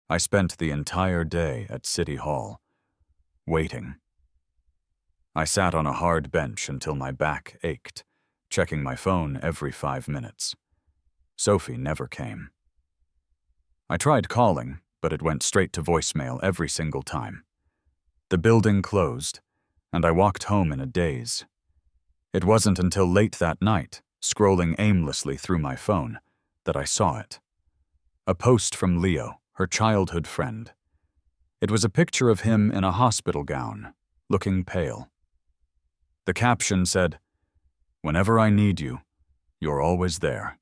I spent the entire day at City Hall, waiting. I sat on a hard bench until my back ached, checking my phone every 5 minutes. Sophie never came. I tried calling, but it went straight to voicemail every single time. The building closed, and I walked home in a daze. It wasn't until late that night, scrolling aimlessly through my phone, that I saw it. A post from Leo, her childhood friend. It was a picture of him in a hospital gown, looking pale. The caption said, "Whenever I need you, you're always there."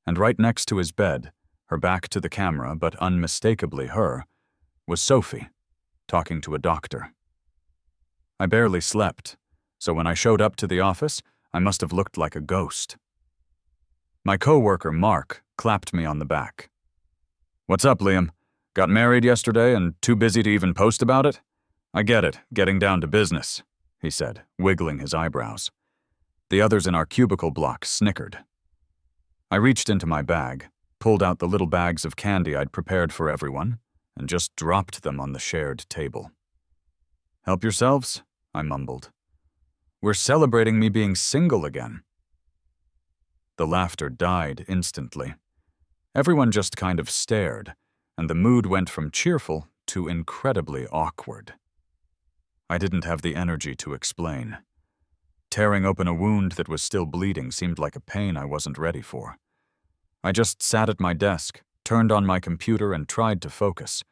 And right next to his bed, her back to the camera but unmistakably her, was Sophie, talking to a doctor. I barely slept, so when I showed up to the office, I must have looked like a ghost. My coworker, Mark, clapped me on the back. "What's up, Liam? Got married yesterday and too busy to even post about it? I get it, getting down to business," he said, wiggling his eyebrows. The others in our cubicle block snickered. I reached into my bag, pulled out the little bags of candy I'd prepared for everyone, and just dropped them on the shared table. "Help yourselves," I mumbled. "We're celebrating me being single again." The laughter died instantly. Everyone just kind of stared, and the mood went from cheerful to incredibly awkward. I didn't have the energy to explain. Tearing open a wound that was still bleeding seemed like a pain I wasn't ready for. I just sat at my desk, turned on my computer, and tried to focus,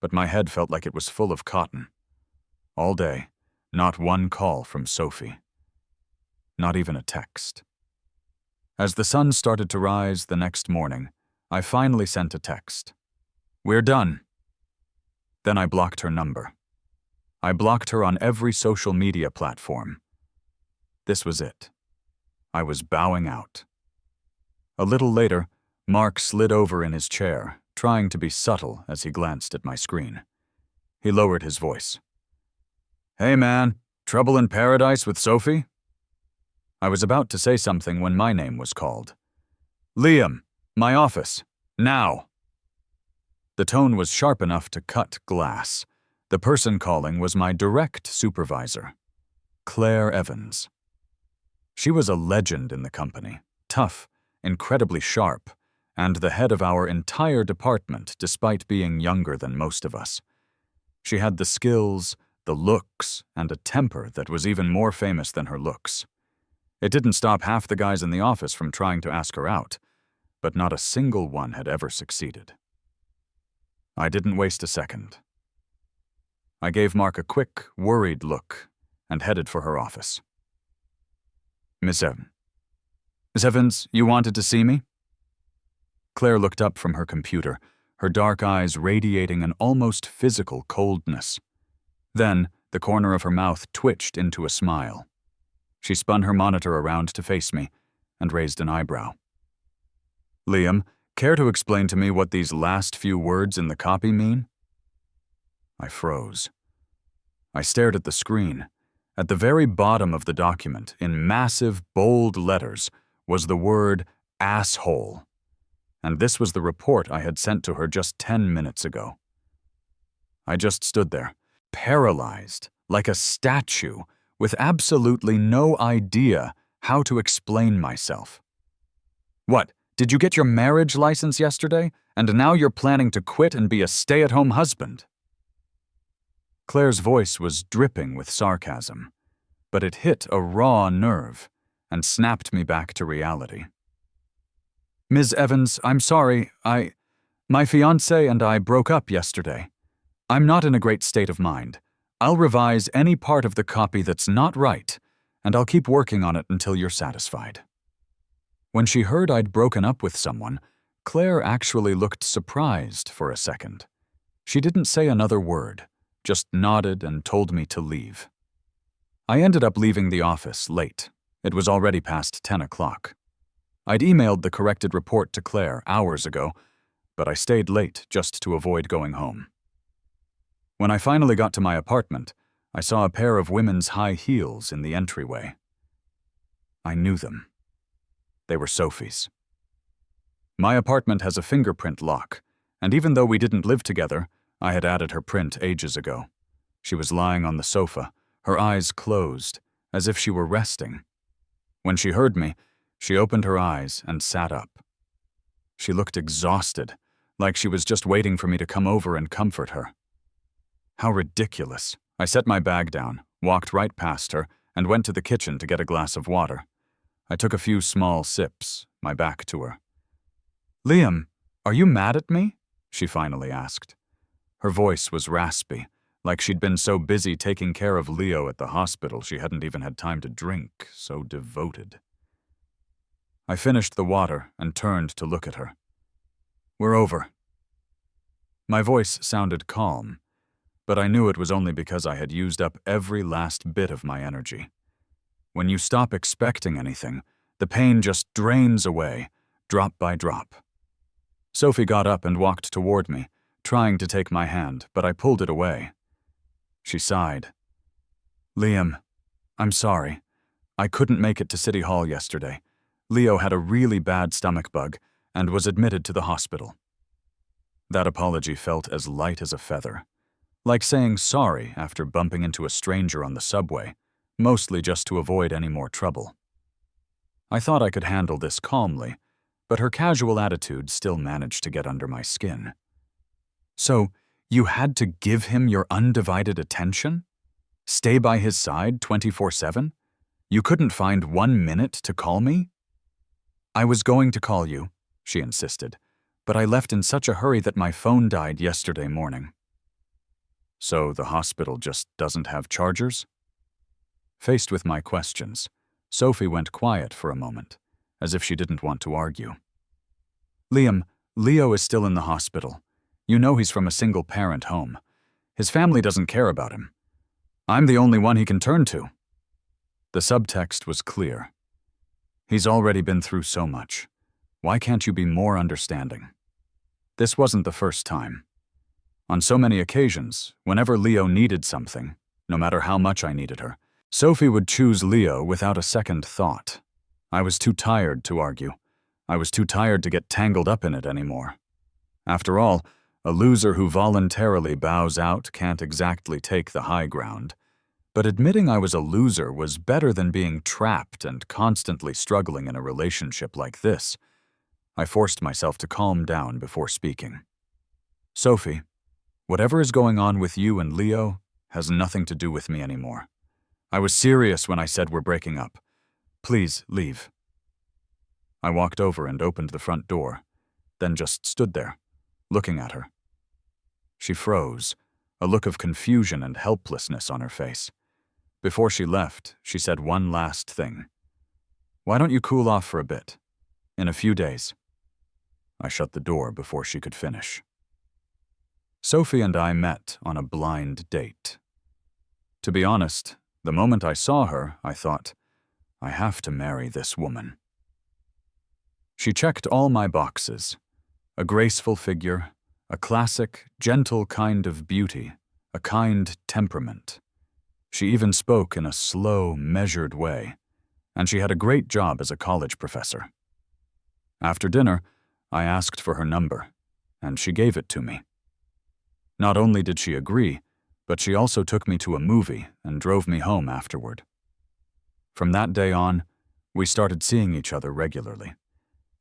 but my head felt like it was full of cotton. All day, not one call from Sophie. Not even a text. As the sun started to rise the next morning, I finally sent a text. "We're done." Then I blocked her number. I blocked her on every social media platform. This was it. I was bowing out. A little later, Mark slid over in his chair, trying to be subtle as he glanced at my screen. He lowered his voice. "Hey man, trouble in paradise with Sophie?" I was about to say something when my name was called. "Liam, my office, now." The tone was sharp enough to cut glass. The person calling was my direct supervisor, Claire Evans. She was a legend in the company, tough, incredibly sharp, and the head of our entire department despite being younger than most of us. She had the skills, the looks, and a temper that was even more famous than her looks. It didn't stop half the guys in the office from trying to ask her out, but not a single one had ever succeeded. I didn't waste a second. I gave Mark a quick, worried look and headed for her office. Miss Evans, you wanted to see me?" Claire looked up from her computer, her dark eyes radiating an almost physical coldness. Then, the corner of her mouth twitched into a smile. She spun her monitor around to face me and raised an eyebrow. "Liam, care to explain to me what these last few words in the copy mean?" I froze. I stared at the screen. At the very bottom of the document, in massive, bold letters, was the word asshole. And this was the report I had sent to her just 10 minutes ago. I just stood there, paralyzed, like a statue, with absolutely no idea how to explain myself. "What, did you get your marriage license yesterday, and now you're planning to quit and be a stay-at-home husband?" Claire's voice was dripping with sarcasm, but it hit a raw nerve and snapped me back to reality. "Ms. Evans, I'm sorry, my fiancé and I broke up yesterday. I'm not in a great state of mind. I'll revise any part of the copy that's not right, and I'll keep working on it until you're satisfied." When she heard I'd broken up with someone, Claire actually looked surprised for a second. She didn't say another word, just nodded and told me to leave. I ended up leaving the office late. It was already past 10 o'clock. I'd emailed the corrected report to Claire hours ago, but I stayed late just to avoid going home. When I finally got to my apartment, I saw a pair of women's high heels in the entryway. I knew them. They were Sophie's. My apartment has a fingerprint lock, And even though we didn't live together, I had added her print ages ago. She was lying on the sofa, her eyes closed, as if she were resting. When she heard me, she opened her eyes and sat up. She looked exhausted, like she was just waiting for me to come over and comfort her. How ridiculous. I set my bag down, walked right past her, and went to the kitchen to get a glass of water. I took a few small sips, my back to her. "Liam, are you mad at me?" she finally asked. Her voice was raspy, like she'd been so busy taking care of Leo at the hospital she hadn't even had time to drink, so devoted. I finished the water and turned to look at her. "We're over." My voice sounded calm, but I knew it was only because I had used up every last bit of my energy. When you stop expecting anything, the pain just drains away, drop by drop. Sophie got up and walked toward me, trying to take my hand, but I pulled it away. She sighed. "Liam, I'm sorry. I couldn't make it to City Hall yesterday. Leo had a really bad stomach bug and was admitted to the hospital." That apology felt as light as a feather, like saying sorry after bumping into a stranger on the subway, mostly just to avoid any more trouble. I thought I could handle this calmly, but her casual attitude still managed to get under my skin. "So, you had to give him your undivided attention? Stay by his side 24/7? You couldn't find 1 minute to call me?" "I was going to call you," she insisted, "but I left in such a hurry that my phone died yesterday morning." "So the hospital just doesn't have chargers?" Faced with my questions, Sophie went quiet for a moment, as if she didn't want to argue. "Liam, Leo is still in the hospital. You know he's from a single-parent home. His family doesn't care about him. I'm the only one he can turn to." The subtext was clear. He's already been through so much. Why can't you be more understanding? This wasn't the first time. On so many occasions, whenever Leo needed something, no matter how much I needed her, Sophie would choose Leo without a second thought. I was too tired to argue. I was too tired to get tangled up in it anymore. After all, a loser who voluntarily bows out can't exactly take the high ground. But admitting I was a loser was better than being trapped and constantly struggling in a relationship like this. I forced myself to calm down before speaking. "Sophie, whatever is going on with you and Leo has nothing to do with me anymore. I was serious when I said we're breaking up. Please leave." I walked over and opened the front door, then just stood there, looking at her. She froze, a look of confusion and helplessness on her face. Before she left, she said one last thing. "Why don't you cool off for a bit? In a few days." I shut the door before she could finish. Sophie and I met on a blind date. To be honest, the moment I saw her, I thought, I have to marry this woman. She checked all my boxes. A graceful figure, a classic, gentle kind of beauty, a kind temperament. She even spoke in a slow, measured way, and she had a great job as a college professor. After dinner, I asked for her number, and she gave it to me. Not only did she agree, but she also took me to a movie and drove me home afterward. From that day on, we started seeing each other regularly.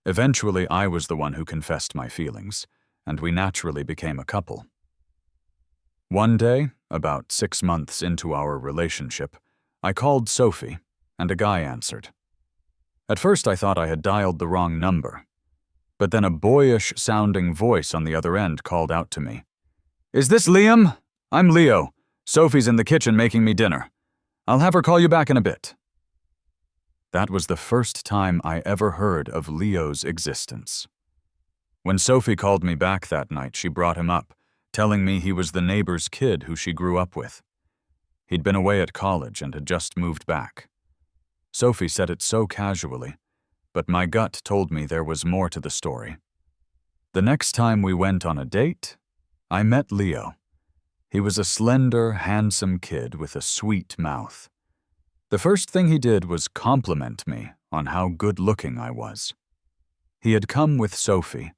Eventually, I was the one who confessed my feelings, and we naturally became a couple. One day, about 6 months into our relationship, I called Sophie, and a guy answered. At first I thought I had dialed the wrong number, but then a boyish-sounding voice on the other end called out to me. "Is this Liam? I'm Leo. Sophie's in the kitchen making me dinner. I'll have her call you back in a bit." That was the first time I ever heard of Leo's existence. When Sophie called me back that night, she brought him up, telling me he was the neighbor's kid who she grew up with. He'd been away at college and had just moved back. Sophie said it so casually, but my gut told me there was more to the story. The next time we went on a date, I met Leo. He was a slender, handsome kid with a sweet mouth. The first thing he did was compliment me on how good-looking I was. He had come with Sophie,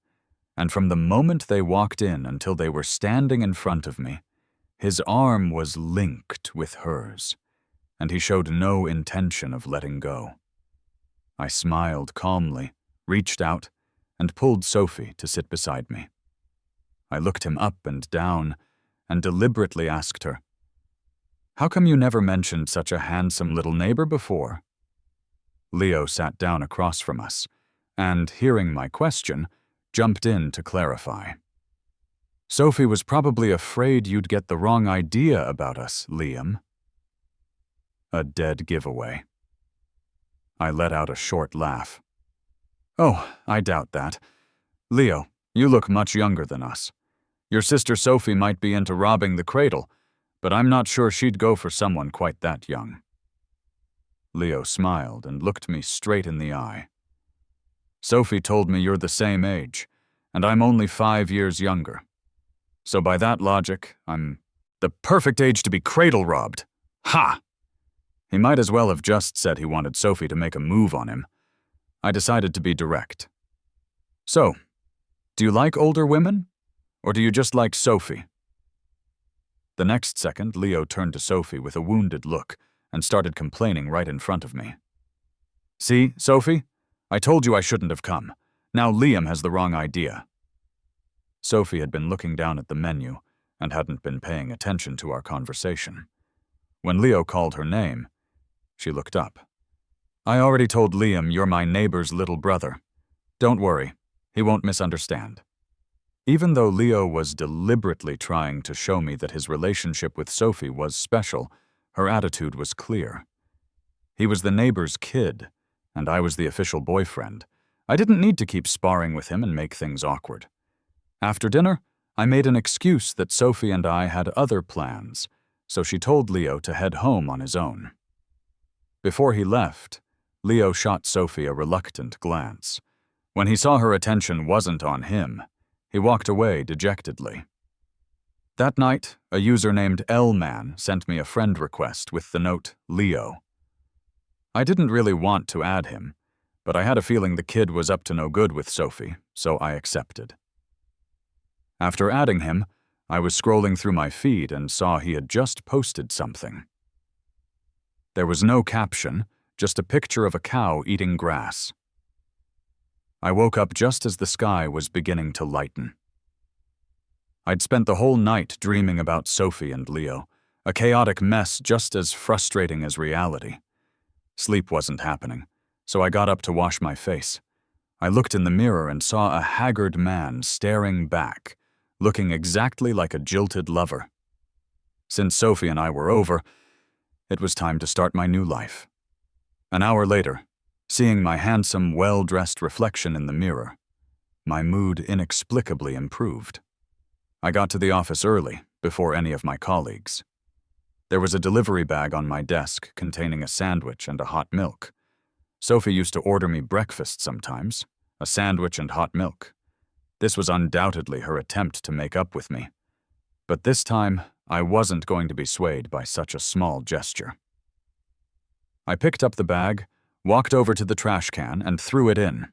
and from the moment they walked in until they were standing in front of me, his arm was linked with hers, and he showed no intention of letting go. I smiled calmly, reached out, and pulled Sophie to sit beside me. I looked him up and down and deliberately asked her, "How come you never mentioned such a handsome little neighbor before?" Leo sat down across from us, and, hearing my question, jumped in to clarify. "Sophie was probably afraid you'd get the wrong idea about us, Liam." A dead giveaway. I let out a short laugh. "Oh, I doubt that. Leo, you look much younger than us. Your sister Sophie might be into robbing the cradle, but I'm not sure she'd go for someone quite that young." Leo smiled and looked me straight in the eye. "Sophie told me you're the same age, and I'm only 5 years younger. So by that logic, I'm the perfect age to be cradle robbed. Ha!" He might as well have just said he wanted Sophie to make a move on him. I decided to be direct. "So, do you like older women? Or do you just like Sophie?" The next second, Leo turned to Sophie with a wounded look and started complaining right in front of me. "See, Sophie? I told you I shouldn't have come. Now Liam has the wrong idea." Sophie had been looking down at the menu and hadn't been paying attention to our conversation. When Leo called her name, she looked up. "I already told Liam you're my neighbor's little brother. Don't worry, he won't misunderstand." Even though Leo was deliberately trying to show me that his relationship with Sophie was special, her attitude was clear. He was the neighbor's kid, and I was the official boyfriend. I didn't need to keep sparring with him and make things awkward. After dinner, I made an excuse that Sophie and I had other plans, so she told Leo to head home on his own. Before he left, Leo shot Sophie a reluctant glance. When he saw her attention wasn't on him, he walked away dejectedly. That night, a user named L-Man sent me a friend request with the note, "Leo." I didn't really want to add him, but I had a feeling the kid was up to no good with Sophie, so I accepted. After adding him, I was scrolling through my feed and saw he had just posted something. There was no caption, just a picture of a cow eating grass. I woke up just as the sky was beginning to lighten. I'd spent the whole night dreaming about Sophie and Leo, a chaotic mess just as frustrating as reality. Sleep wasn't happening, so I got up to wash my face. I looked in the mirror and saw a haggard man staring back, looking exactly like a jilted lover. Since Sophie and I were over, it was time to start my new life. An hour later, seeing my handsome, well-dressed reflection in the mirror, my mood inexplicably improved. I got to the office early, before any of my colleagues. There was a delivery bag on my desk containing a sandwich and a hot milk. Sophie used to order me breakfast sometimes, a sandwich and hot milk. This was undoubtedly her attempt to make up with me. But this time, I wasn't going to be swayed by such a small gesture. I picked up the bag, walked over to the trash can, and threw it in.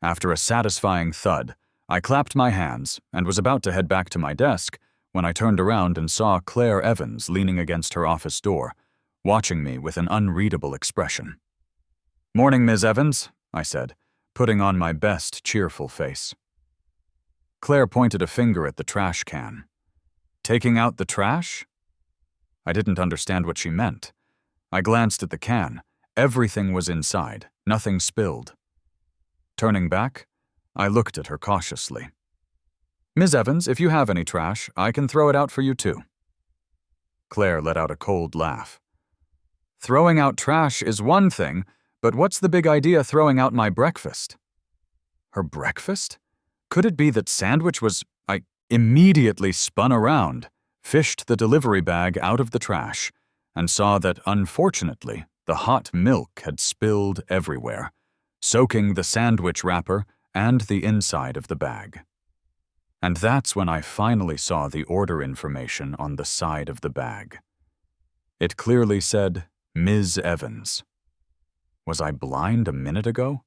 After a satisfying thud, I clapped my hands and was about to head back to my desk when I turned around and saw Claire Evans leaning against her office door, watching me with an unreadable expression. "Morning, Ms. Evans," I said, putting on my best cheerful face. Claire pointed a finger at the trash can. "Taking out the trash?" I didn't understand what she meant. I glanced at the can. Everything was inside, nothing spilled. Turning back, I looked at her cautiously. "Ms. Evans, if you have any trash, I can throw it out for you too." Claire let out a cold laugh. "Throwing out trash is one thing, but what's the big idea throwing out my breakfast?" Her breakfast? Could it be that Sandwich was... I immediately spun around, fished the delivery bag out of the trash, and saw that, unfortunately, the hot milk had spilled everywhere, soaking the sandwich wrapper and the inside of the bag. And that's when I finally saw the order information on the side of the bag. It clearly said, Ms. Evans. Was I blind a minute ago?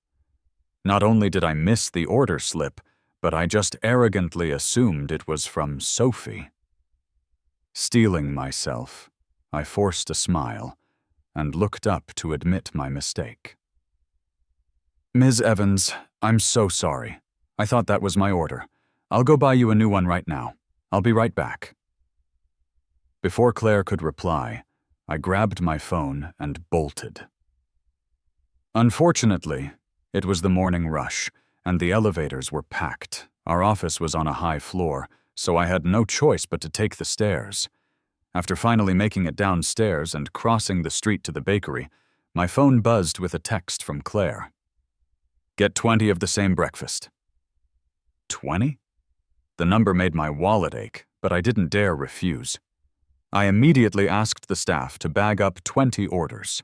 Not only did I miss the order slip, but I just arrogantly assumed it was from Sophie. Steeling myself, I forced a smile and looked up to admit my mistake. "Ms. Evans, I'm so sorry. I thought that was my order. I'll go buy you a new one right now. I'll be right back." Before Claire could reply, I grabbed my phone and bolted. Unfortunately, it was the morning rush, and the elevators were packed. Our office was on a high floor, so I had no choice but to take the stairs. After finally making it downstairs and crossing the street to the bakery, my phone buzzed with a text from Claire. "Get 20 of the same breakfast." 20? The number made my wallet ache, but I didn't dare refuse. I immediately asked the staff to bag up 20 orders.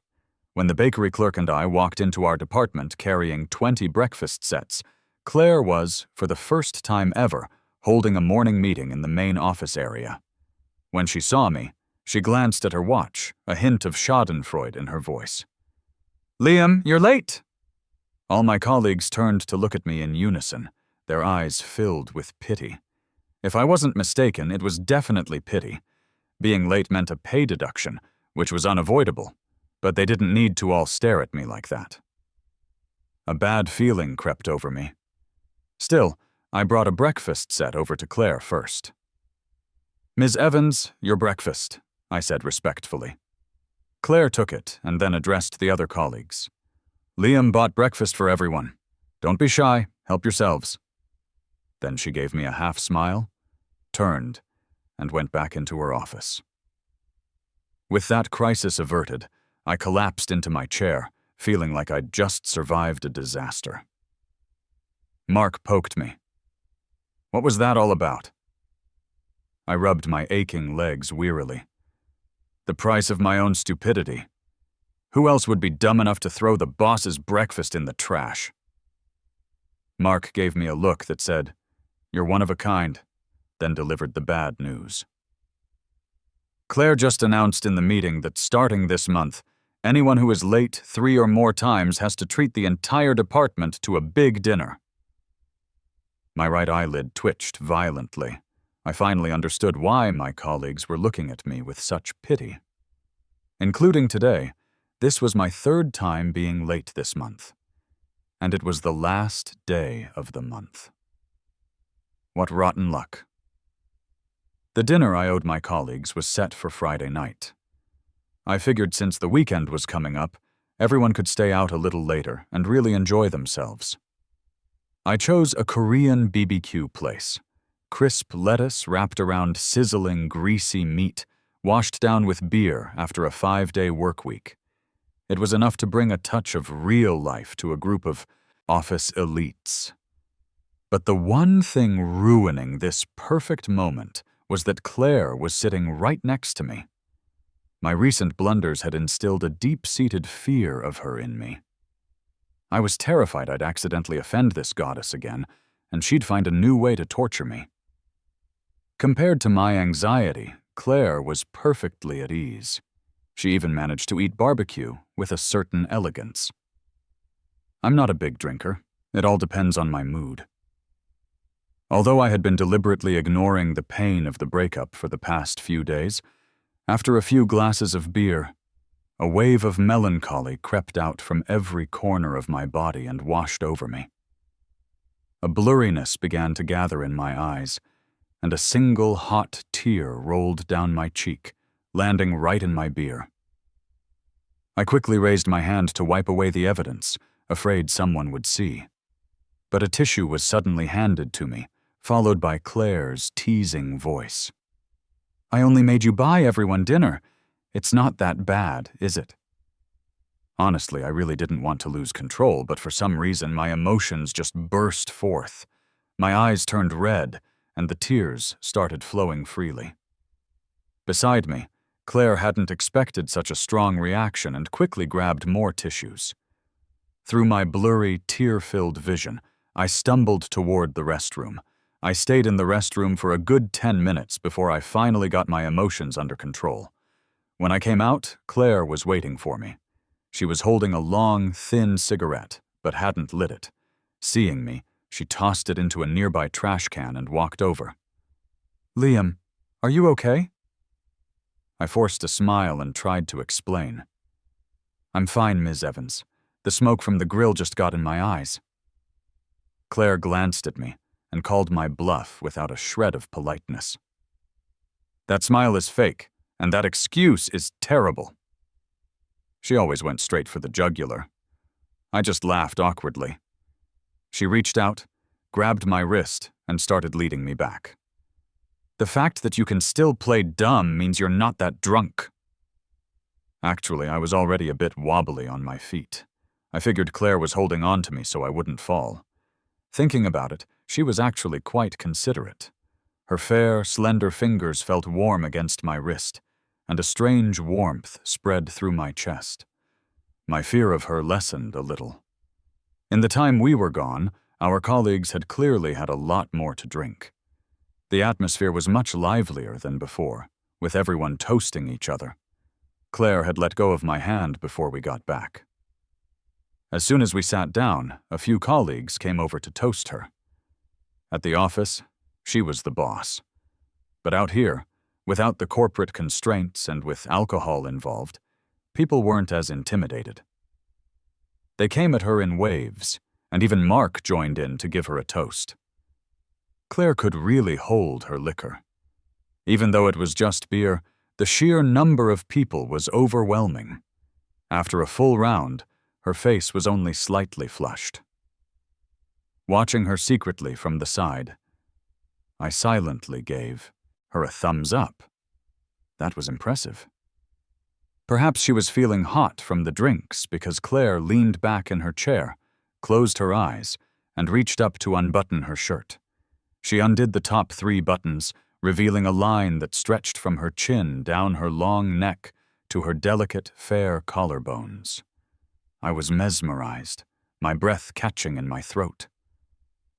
When the bakery clerk and I walked into our department carrying 20 breakfast sets, Claire was, for the first time ever, holding a morning meeting in the main office area. When she saw me, she glanced at her watch, a hint of schadenfreude in her voice. "Liam, you're late!" All my colleagues turned to look at me in unison, their eyes filled with pity. If I wasn't mistaken, it was definitely pity. Being late meant a pay deduction, which was unavoidable, but they didn't need to all stare at me like that. A bad feeling crept over me. Still, I brought a breakfast set over to Claire first. "Ms. Evans, your breakfast," I said respectfully. Claire took it and then addressed the other colleagues. "Liam bought breakfast for everyone. Don't be shy, help yourselves." Then she gave me a half smile, turned, and went back into her office. With that crisis averted, I collapsed into my chair, feeling like I'd just survived a disaster. Mark poked me. "What was that all about?" I rubbed my aching legs wearily. The price of my own stupidity. Who else would be dumb enough to throw the boss's breakfast in the trash? Mark gave me a look that said, "You're one of a kind," then delivered the bad news. "Claire just announced in the meeting that starting this month, anyone who is late 3 or more times has to treat the entire department to a big dinner." My right eyelid twitched violently. I finally understood why my colleagues were looking at me with such pity. Including today, this was my 3rd time being late this month. And it was the last day of the month. What rotten luck. The dinner I owed my colleagues was set for Friday night. I figured since the weekend was coming up, everyone could stay out a little later and really enjoy themselves. I chose a Korean BBQ place. Crisp lettuce wrapped around sizzling, greasy meat, washed down with beer after a 5-day work week. It was enough to bring a touch of real life to a group of office elites. But the one thing ruining this perfect moment was that Claire was sitting right next to me. My recent blunders had instilled a deep-seated fear of her in me. I was terrified I'd accidentally offend this goddess again, and she'd find a new way to torture me. Compared to my anxiety, Claire was perfectly at ease. She even managed to eat barbecue with a certain elegance. I'm not a big drinker. It all depends on my mood. Although I had been deliberately ignoring the pain of the breakup for the past few days, after a few glasses of beer, a wave of melancholy crept out from every corner of my body and washed over me. A blurriness began to gather in my eyes, and a single hot tear rolled down my cheek, landing right in my beer. I quickly raised my hand to wipe away the evidence, afraid someone would see. But a tissue was suddenly handed to me, followed by Claire's teasing voice. "I only made you buy everyone dinner. It's not that bad, is it?" Honestly, I really didn't want to lose control, but for some reason my emotions just burst forth. My eyes turned red, and the tears started flowing freely. Beside me, Claire hadn't expected such a strong reaction and quickly grabbed more tissues. Through my blurry, tear-filled vision, I stumbled toward the restroom. I stayed in the restroom for a good 10 minutes before I finally got my emotions under control. When I came out, Claire was waiting for me. She was holding a long, thin cigarette, but hadn't lit it. Seeing me, She tossed it into a nearby trash can and walked over. "Liam, are you okay?" I forced a smile and tried to explain. "I'm fine, Ms. Evans. The smoke from the grill just got in my eyes." Claire glanced at me and called my bluff without a shred of politeness. "That smile is fake, and that excuse is terrible." She always went straight for the jugular. I just laughed awkwardly. She reached out, grabbed my wrist, and started leading me back. "The fact that you can still play dumb means you're not that drunk." Actually, I was already a bit wobbly on my feet. I figured Claire was holding on to me so I wouldn't fall. Thinking about it, she was actually quite considerate. Her fair, slender fingers felt warm against my wrist, and a strange warmth spread through my chest. My fear of her lessened a little. In the time we were gone, our colleagues had clearly had a lot more to drink. The atmosphere was much livelier than before, with everyone toasting each other. Claire had let go of my hand before we got back. As soon as we sat down, a few colleagues came over to toast her. At the office, she was the boss. But out here, without the corporate constraints and with alcohol involved, people weren't as intimidated. They came at her in waves, and even Mark joined in to give her a toast. Claire could really hold her liquor. Even though it was just beer, the sheer number of people was overwhelming. After a full round, her face was only slightly flushed. Watching her secretly from the side, I silently gave her a thumbs up. That was impressive. Perhaps she was feeling hot from the drinks because Claire leaned back in her chair, closed her eyes, and reached up to unbutton her shirt. She undid the top 3 buttons, revealing a line that stretched from her chin down her long neck to her delicate, fair collarbones. I was mesmerized, my breath catching in my throat.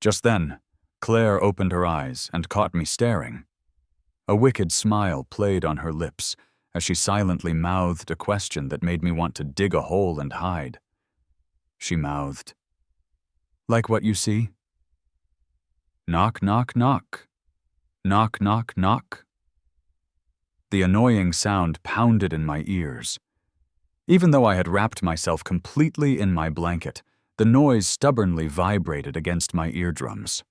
Just then, Claire opened her eyes and caught me staring. A wicked smile played on her lips as she silently mouthed a question that made me want to dig a hole and hide. She mouthed, "Like what you see?" Knock, knock, knock. Knock, knock, knock. The annoying sound pounded in my ears. Even though I had wrapped myself completely in my blanket, the noise stubbornly vibrated against my eardrums.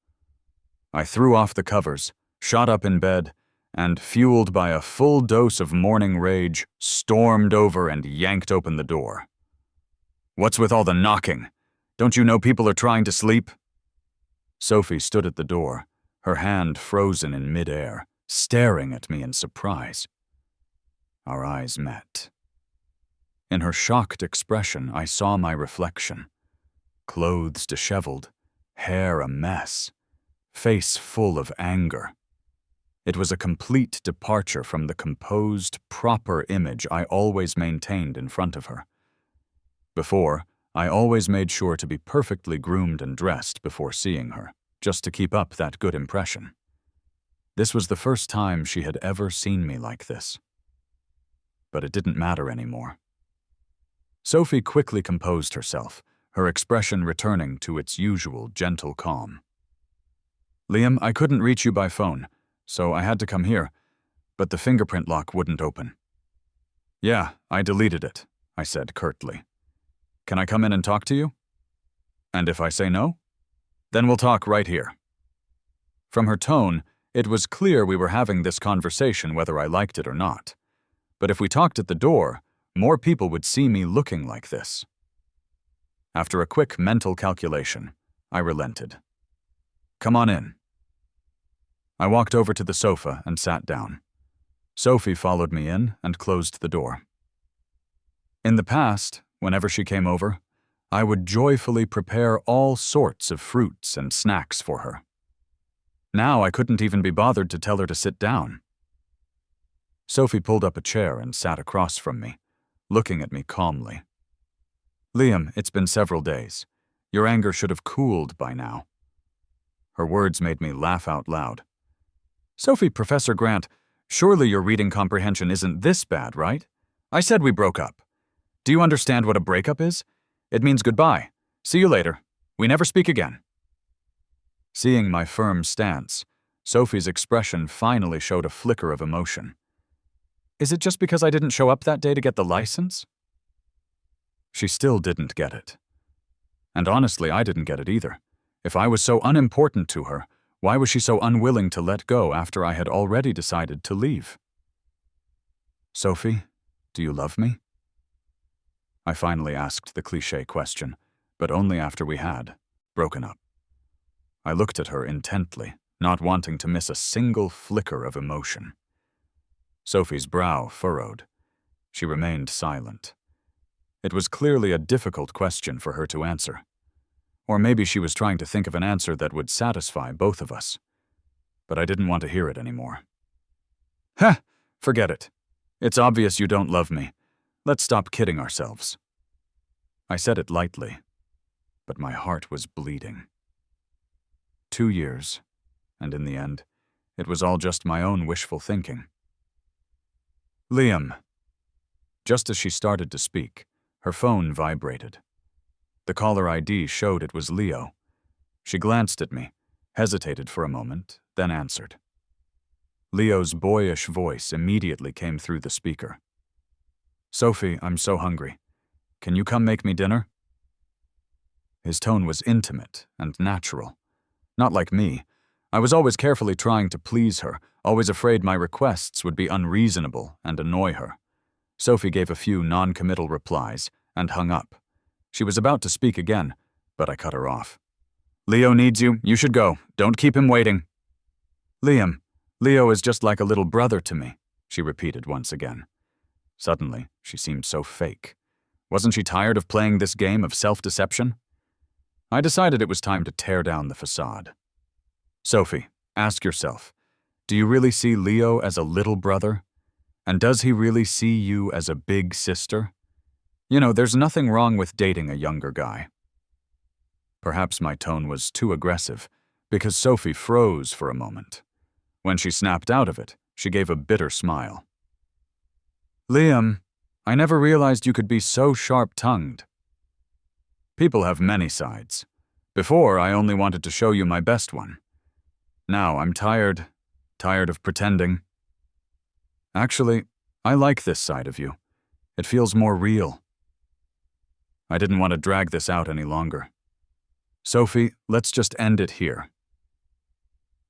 I threw off the covers, shot up in bed, and, fueled by a full dose of morning rage, stormed over and yanked open the door. "What's with all the knocking? Don't you know people are trying to sleep?" Sophie stood at the door, her hand frozen in midair, staring at me in surprise. Our eyes met. In her shocked expression, I saw my reflection. Clothes disheveled, hair a mess, face full of anger. It was a complete departure from the composed, proper image I always maintained in front of her. Before, I always made sure to be perfectly groomed and dressed before seeing her, just to keep up that good impression. This was the first time she had ever seen me like this. But it didn't matter anymore. Sophie quickly composed herself, her expression returning to its usual gentle calm. "Liam, I couldn't reach you by phone, so I had to come here, but the fingerprint lock wouldn't open." "Yeah, I deleted it," I said curtly. "Can I come in and talk to you?" "And if I say no?" "Then we'll talk right here." From her tone, it was clear we were having this conversation whether I liked it or not. But if we talked at the door, more people would see me looking like this. After a quick mental calculation, I relented. "Come on in." I walked over to the sofa and sat down. Sophie followed me in and closed the door. In the past, whenever she came over, I would joyfully prepare all sorts of fruits and snacks for her. Now I couldn't even be bothered to tell her to sit down. Sophie pulled up a chair and sat across from me, looking at me calmly. "Liam, it's been several days. Your anger should have cooled by now." Her words made me laugh out loud. "Sophie, Professor Grant, surely your reading comprehension isn't this bad, right? I said we broke up. Do you understand what a breakup is? It means goodbye. See you later. We never speak again." Seeing my firm stance, Sophie's expression finally showed a flicker of emotion. Is it just because I didn't show up that day to get the license? She still didn't get it. And honestly, I didn't get it either. If I was so unimportant to her, why was she so unwilling to let go after I had already decided to leave? Sophie, do you love me? I finally asked the cliché question, but only after we had broken up. I looked at her intently, not wanting to miss a single flicker of emotion. Sophie's brow furrowed. She remained silent. It was clearly a difficult question for her to answer. Or maybe she was trying to think of an answer that would satisfy both of us. But I didn't want to hear it anymore. "Ha! Forget it. It's obvious you don't love me. Let's stop kidding ourselves." I said it lightly, but my heart was bleeding. 2 years, and in the end, it was all just my own wishful thinking. Liam. Just as she started to speak, her phone vibrated. The caller ID showed it was Leo. She glanced at me, hesitated for a moment, then answered. Leo's boyish voice immediately came through the speaker. "Sophie, I'm so hungry. Can you come make me dinner?" His tone was intimate and natural. Not like me. I was always carefully trying to please her, always afraid my requests would be unreasonable and annoy her. Sophie gave a few non-committal replies and hung up. She was about to speak again, but I cut her off. "Leo needs you. You should go. Don't keep him waiting." "Liam, Leo is just like a little brother to me," she repeated once again. Suddenly, she seemed so fake. Wasn't she tired of playing this game of self-deception? I decided it was time to tear down the facade. Sophie, ask yourself, do you really see Leo as a little brother? And does he really see you as a big sister? You know, there's nothing wrong with dating a younger guy. Perhaps my tone was too aggressive, because Sophie froze for a moment. When she snapped out of it, she gave a bitter smile. "Liam, I never realized you could be so sharp-tongued." People have many sides. Before, I only wanted to show you my best one. Now I'm tired of pretending. Actually, I like this side of you. It feels more real. I didn't want to drag this out any longer. Sophie, let's just end it here.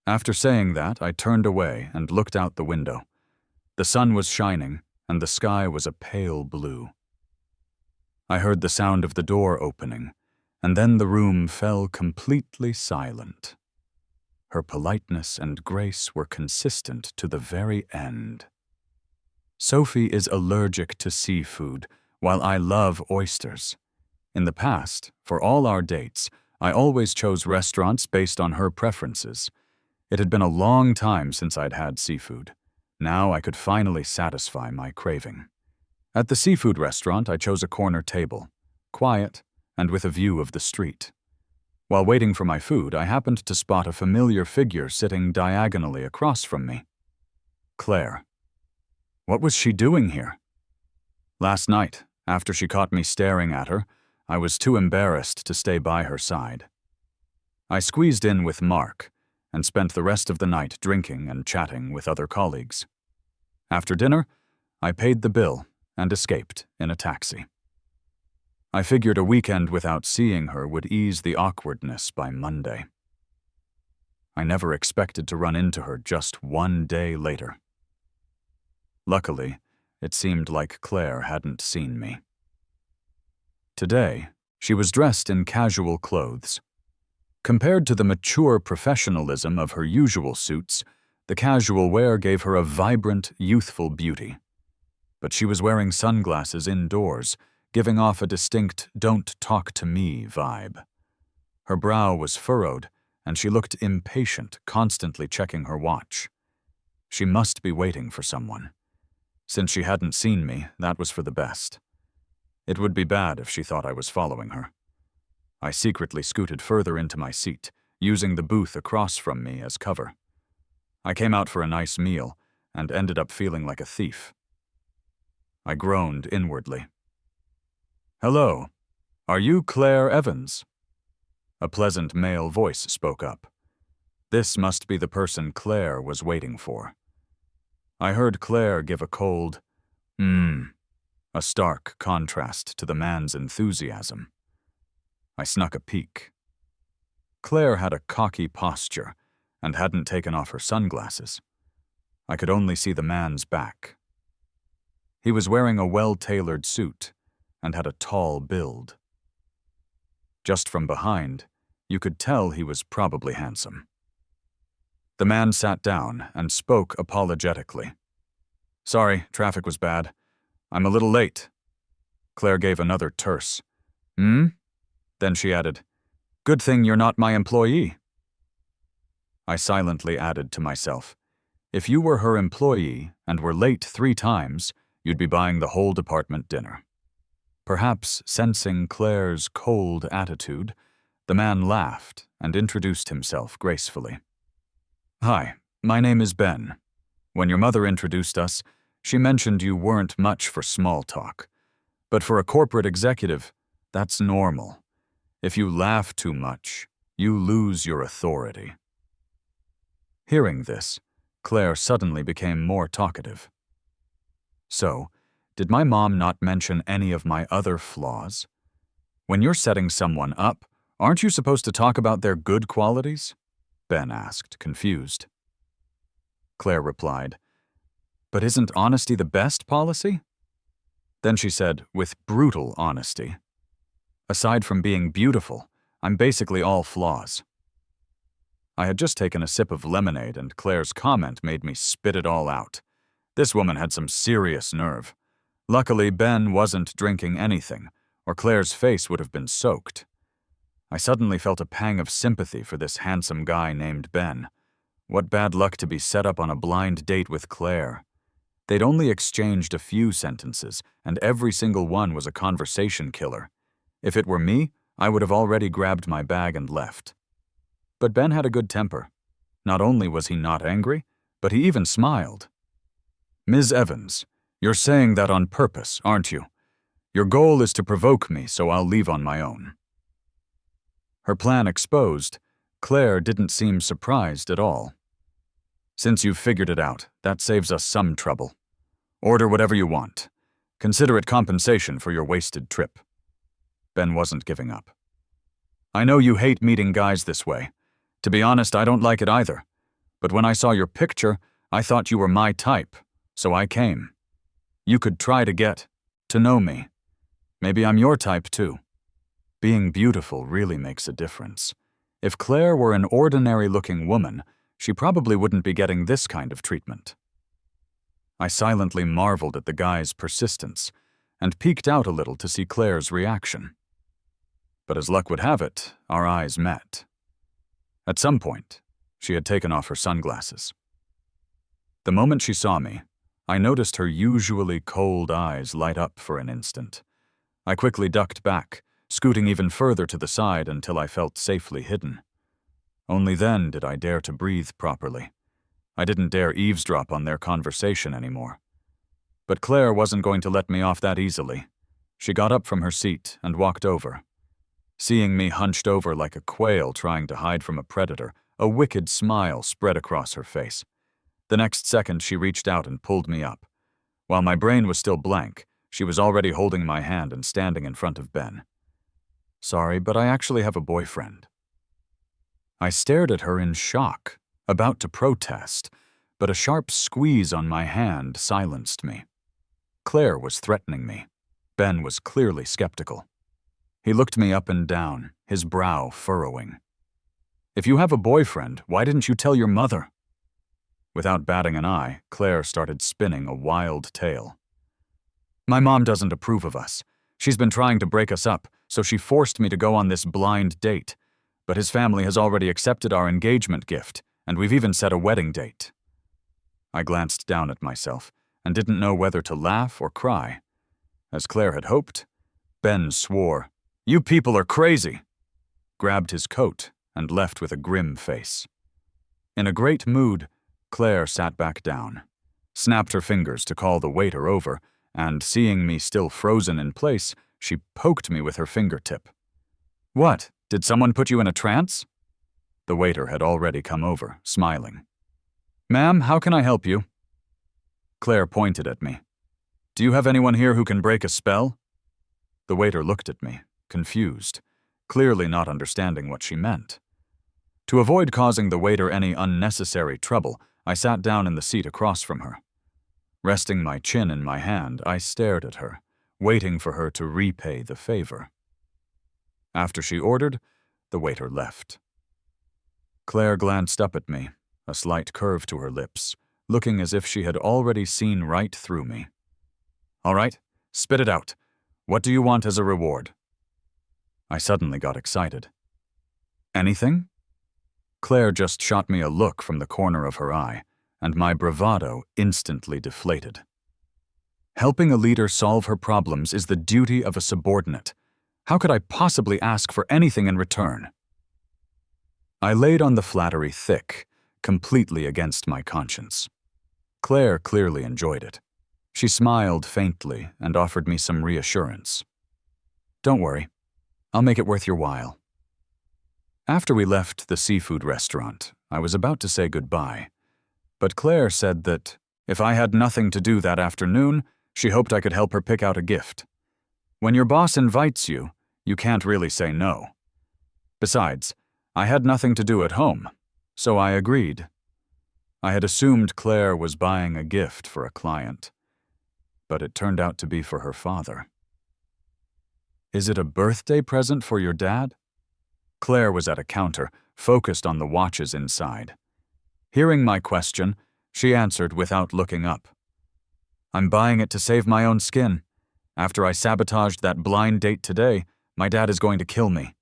After saying that, I turned away and looked out the window. The sun was shining, and the sky was a pale blue. I heard the sound of the door opening, and then the room fell completely silent. Her politeness and grace were consistent to the very end. Sophie is allergic to seafood, while I love oysters. In the past, for all our dates, I always chose restaurants based on her preferences. It had been a long time since I'd had seafood. Now I could finally satisfy my craving. At the seafood restaurant, I chose a corner table, quiet and with a view of the street. While waiting for my food, I happened to spot a familiar figure sitting diagonally across from me. Claire. What was she doing here? Last night, after she caught me staring at her, I was too embarrassed to stay by her side. I squeezed in with Mark and spent the rest of the night drinking and chatting with other colleagues. After dinner, I paid the bill and escaped in a taxi. I figured a weekend without seeing her would ease the awkwardness by Monday. I never expected to run into her just one day later. Luckily, it seemed like Claire hadn't seen me. Today, she was dressed in casual clothes. Compared to the mature professionalism of her usual suits, the casual wear gave her a vibrant, youthful beauty. But she was wearing sunglasses indoors, giving off a distinct "don't talk to me" vibe. Her brow was furrowed, and she looked impatient, constantly checking her watch. She must be waiting for someone. Since she hadn't seen me, that was for the best. It would be bad if she thought I was following her. I secretly scooted further into my seat, using the booth across from me as cover. I came out for a nice meal and ended up feeling like a thief. I groaned inwardly. "Hello, are you Claire Evans?" A pleasant male voice spoke up. This must be the person Claire was waiting for. I heard Claire give a cold, a stark contrast to the man's enthusiasm. I snuck a peek. Claire had a cocky posture and hadn't taken off her sunglasses. I could only see the man's back. He was wearing a well-tailored suit and had a tall build. Just from behind, you could tell he was probably handsome. The man sat down and spoke apologetically. "Sorry, traffic was bad. I'm a little late." Claire gave another terse, Then she added, "Good thing you're not my employee." I silently added to myself, if you were her employee and were late 3 times, you'd be buying the whole department dinner. Perhaps sensing Claire's cold attitude, the man laughed and introduced himself gracefully. "Hi, my name is Ben. When your mother introduced us, she mentioned you weren't much for small talk. But for a corporate executive, that's normal. If you laugh too much, you lose your authority." Hearing this, Claire suddenly became more talkative. "So, did my mom not mention any of my other flaws? When you're setting someone up, aren't you supposed to talk about their good qualities?" Ben asked, confused. Claire replied, "But isn't honesty the best policy?" Then she said, with brutal honesty, "Aside from being beautiful, I'm basically all flaws." I had just taken a sip of lemonade and Claire's comment made me spit it all out. This woman had some serious nerve. Luckily, Ben wasn't drinking anything, or Claire's face would have been soaked. I suddenly felt a pang of sympathy for this handsome guy named Ben. What bad luck to be set up on a blind date with Claire. They'd only exchanged a few sentences, and every single one was a conversation killer. If it were me, I would have already grabbed my bag and left. But Ben had a good temper. Not only was he not angry, but he even smiled. "Ms. Evans, you're saying that on purpose, aren't you? Your goal is to provoke me, so I'll leave on my own." Her plan exposed, Claire didn't seem surprised at all. "Since you've figured it out, that saves us some trouble. Order whatever you want. Consider it compensation for your wasted trip." Ben wasn't giving up. "I know you hate meeting guys this way. To be honest, I don't like it either. But when I saw your picture, I thought you were my type, so I came. You could try to get to know me. Maybe I'm your type too. Being beautiful really makes a difference. If Claire were an ordinary-looking woman, she probably wouldn't be getting this kind of treatment." I silently marveled at the guy's persistence and peeked out a little to see Claire's reaction. But as luck would have it, our eyes met. At some point, she had taken off her sunglasses. The moment she saw me, I noticed her usually cold eyes light up for an instant. I quickly ducked back, scooting even further to the side until I felt safely hidden. Only then did I dare to breathe properly. I didn't dare eavesdrop on their conversation anymore. But Claire wasn't going to let me off that easily. She got up from her seat and walked over. Seeing me hunched over like a quail trying to hide from a predator, a wicked smile spread across her face. The next second, she reached out and pulled me up. While my brain was still blank, she was already holding my hand and standing in front of Ben. "Sorry, but I actually have a boyfriend." I stared at her in shock, about to protest, but a sharp squeeze on my hand silenced me. Claire was threatening me. Ben was clearly skeptical. He looked me up and down, his brow furrowing. "If you have a boyfriend, why didn't you tell your mother?" Without batting an eye, Claire started spinning a wild tale. "My mom doesn't approve of us. She's been trying to break us up, so she forced me to go on this blind date. But his family has already accepted our engagement gift, and we've even set a wedding date." I glanced down at myself and didn't know whether to laugh or cry. As Claire had hoped, Ben swore, "You people are crazy," grabbed his coat, and left with a grim face. In a great mood, Claire sat back down, snapped her fingers to call the waiter over, and seeing me still frozen in place, she poked me with her fingertip. "What, did someone put you in a trance?" The waiter had already come over, smiling. "Ma'am, how can I help you?" Claire pointed at me. "Do you have anyone here who can break a spell?" The waiter looked at me, confused, clearly not understanding what she meant. To avoid causing the waiter any unnecessary trouble, I sat down in the seat across from her. Resting my chin in my hand, I stared at her, waiting for her to repay the favor. After she ordered, the waiter left. Claire glanced up at me, a slight curve to her lips, looking as if she had already seen right through me. "All right, spit it out. What do you want as a reward?" I suddenly got excited. "Anything?" Claire just shot me a look from the corner of her eye, and my bravado instantly deflated. Helping a leader solve her problems is the duty of a subordinate. How could I possibly ask for anything in return? I laid on the flattery thick, completely against my conscience. Claire clearly enjoyed it. She smiled faintly and offered me some reassurance. "Don't worry, I'll make it worth your while." After we left the seafood restaurant, I was about to say goodbye, but Claire said that if I had nothing to do that afternoon, she hoped I could help her pick out a gift. When your boss invites you, you can't really say no. Besides, I had nothing to do at home, so I agreed. I had assumed Claire was buying a gift for a client, but it turned out to be for her father. "Is it a birthday present for your dad?" Claire was at a counter, focused on the watches inside. Hearing my question, she answered without looking up. "I'm buying it to save my own skin. After I sabotaged that blind date today, my dad is going to kill me."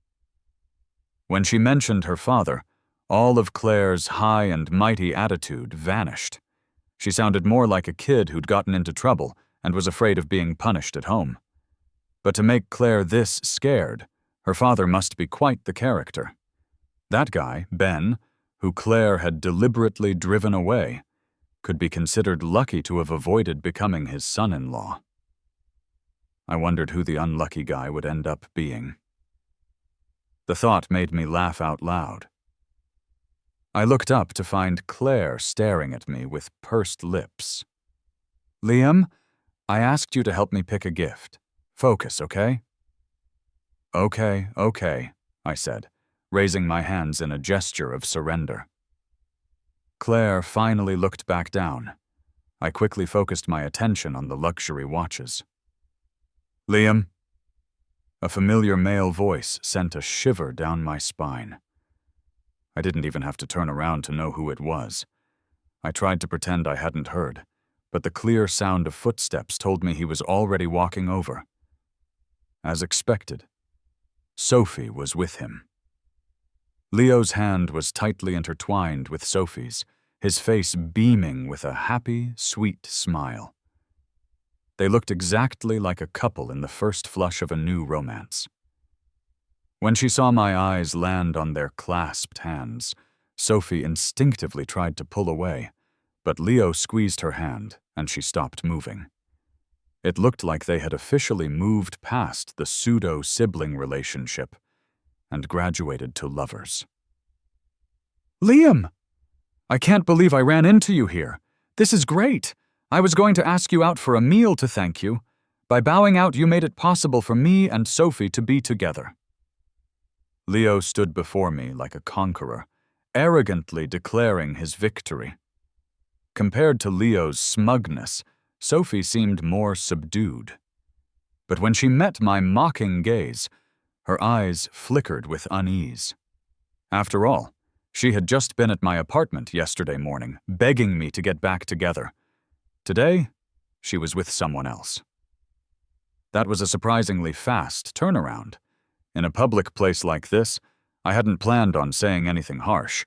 When she mentioned her father, all of Claire's high and mighty attitude vanished. She sounded more like a kid who'd gotten into trouble and was afraid of being punished at home. But to make Claire this scared, her father must be quite the character. That guy, Ben, who Claire had deliberately driven away, could be considered lucky to have avoided becoming his son-in-law. I wondered who the unlucky guy would end up being. The thought made me laugh out loud. I looked up to find Claire staring at me with pursed lips. "Liam, I asked you to help me pick a gift. Focus, okay?" Okay, I said, raising my hands in a gesture of surrender. Claire finally looked back down. I quickly focused my attention on the luxury watches. "Liam?" A familiar male voice sent a shiver down my spine. I didn't even have to turn around to know who it was. I tried to pretend I hadn't heard, but the clear sound of footsteps told me he was already walking over. As expected, Sophie was with him. Leo's hand was tightly intertwined with Sophie's, his face beaming with a happy, sweet smile. They looked exactly like a couple in the first flush of a new romance. When she saw my eyes land on their clasped hands, Sophie instinctively tried to pull away, but Leo squeezed her hand and she stopped moving. It looked like they had officially moved past the pseudo-sibling relationship and graduated to lovers. "Liam! I can't believe I ran into you here. This is great. I was going to ask you out for a meal to thank you. By bowing out, you made it possible for me and Sophie to be together." Leo stood before me like a conqueror, arrogantly declaring his victory. Compared to Leo's smugness, Sophie seemed more subdued. But when she met my mocking gaze, her eyes flickered with unease. After all, she had just been at my apartment yesterday morning, begging me to get back together. Today, she was with someone else. That was a surprisingly fast turnaround. In a public place like this, I hadn't planned on saying anything harsh,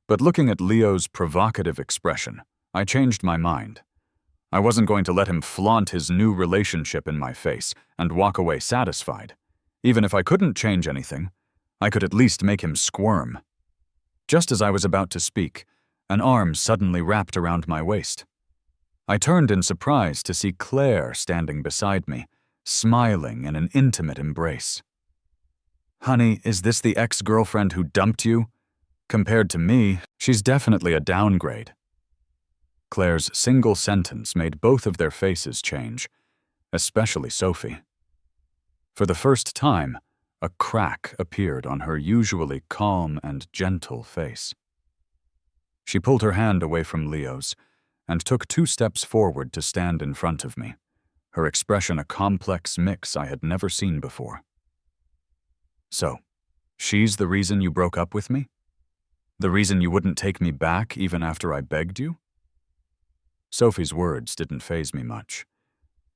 but looking at Leo's provocative expression, I changed my mind. I wasn't going to let him flaunt his new relationship in my face and walk away satisfied. Even if I couldn't change anything, I could at least make him squirm. Just as I was about to speak, an arm suddenly wrapped around my waist. I turned in surprise to see Claire standing beside me, smiling in an intimate embrace. "Honey, is this the ex-girlfriend who dumped you?" Compared to me, she's definitely a downgrade. Claire's single sentence made both of their faces change, especially Sophie. For the first time, a crack appeared on her usually calm and gentle face. She pulled her hand away from Leo's and took 2 steps forward to stand in front of me, her expression a complex mix I had never seen before. So, she's the reason you broke up with me? The reason you wouldn't take me back even after I begged you? Sophie's words didn't faze me much,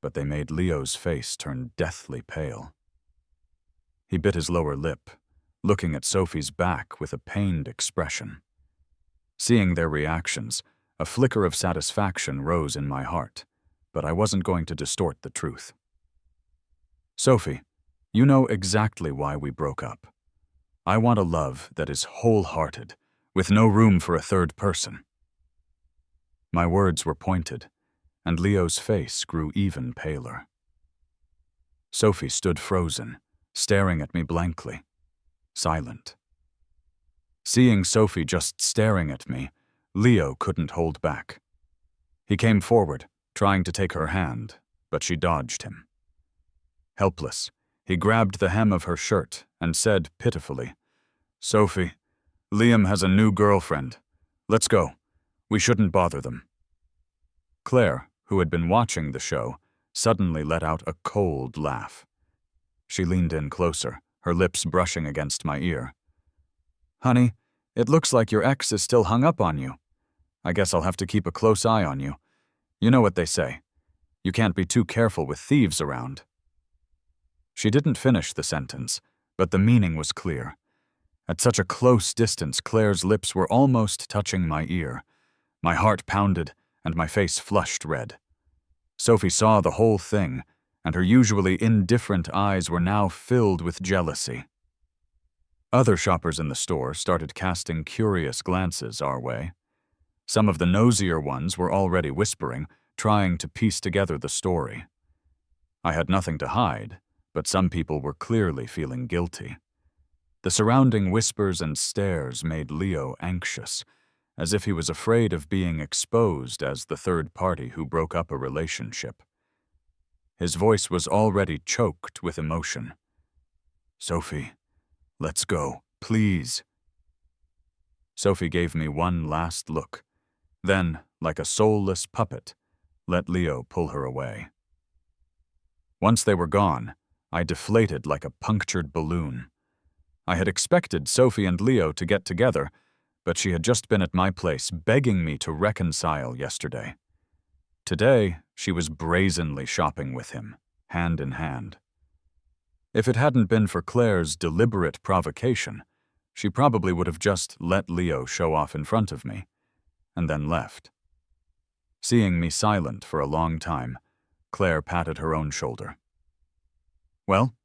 but they made Leo's face turn deathly pale. He bit his lower lip, looking at Sophie's back with a pained expression. Seeing their reactions, a flicker of satisfaction rose in my heart, but I wasn't going to distort the truth. Sophie, you know exactly why we broke up. I want a love that is wholehearted, with no room for a third person. My words were pointed, and Leo's face grew even paler. Sophie stood frozen, staring at me blankly, silent. Seeing Sophie just staring at me, Leo couldn't hold back. He came forward, trying to take her hand, but she dodged him. Helpless, he grabbed the hem of her shirt and said pitifully, "Sophie, Liam has a new girlfriend. Let's go. We shouldn't bother them." Claire, who had been watching the show, suddenly let out a cold laugh. She leaned in closer, her lips brushing against my ear. "Honey, it looks like your ex is still hung up on you. I guess I'll have to keep a close eye on you. You know what they say. You can't be too careful with thieves around." She didn't finish the sentence, but the meaning was clear. At such a close distance, Claire's lips were almost touching my ear. My heart pounded, and my face flushed red. Sophie saw the whole thing, and her usually indifferent eyes were now filled with jealousy. Other shoppers in the store started casting curious glances our way. Some of the nosier ones were already whispering, trying to piece together the story. I had nothing to hide, but some people were clearly feeling guilty. The surrounding whispers and stares made Leo anxious, as if he was afraid of being exposed as the third party who broke up a relationship. His voice was already choked with emotion. "Sophie, let's go, please." Sophie gave me one last look, then, like a soulless puppet, let Leo pull her away. Once they were gone, I deflated like a punctured balloon. I had expected Sophie and Leo to get together, but she had just been at my place begging me to reconcile yesterday. Today, she was brazenly shopping with him, hand in hand. If it hadn't been for Claire's deliberate provocation, she probably would have just let Leo show off in front of me, and then left. Seeing me silent for a long time, Claire patted her own shoulder. "Well,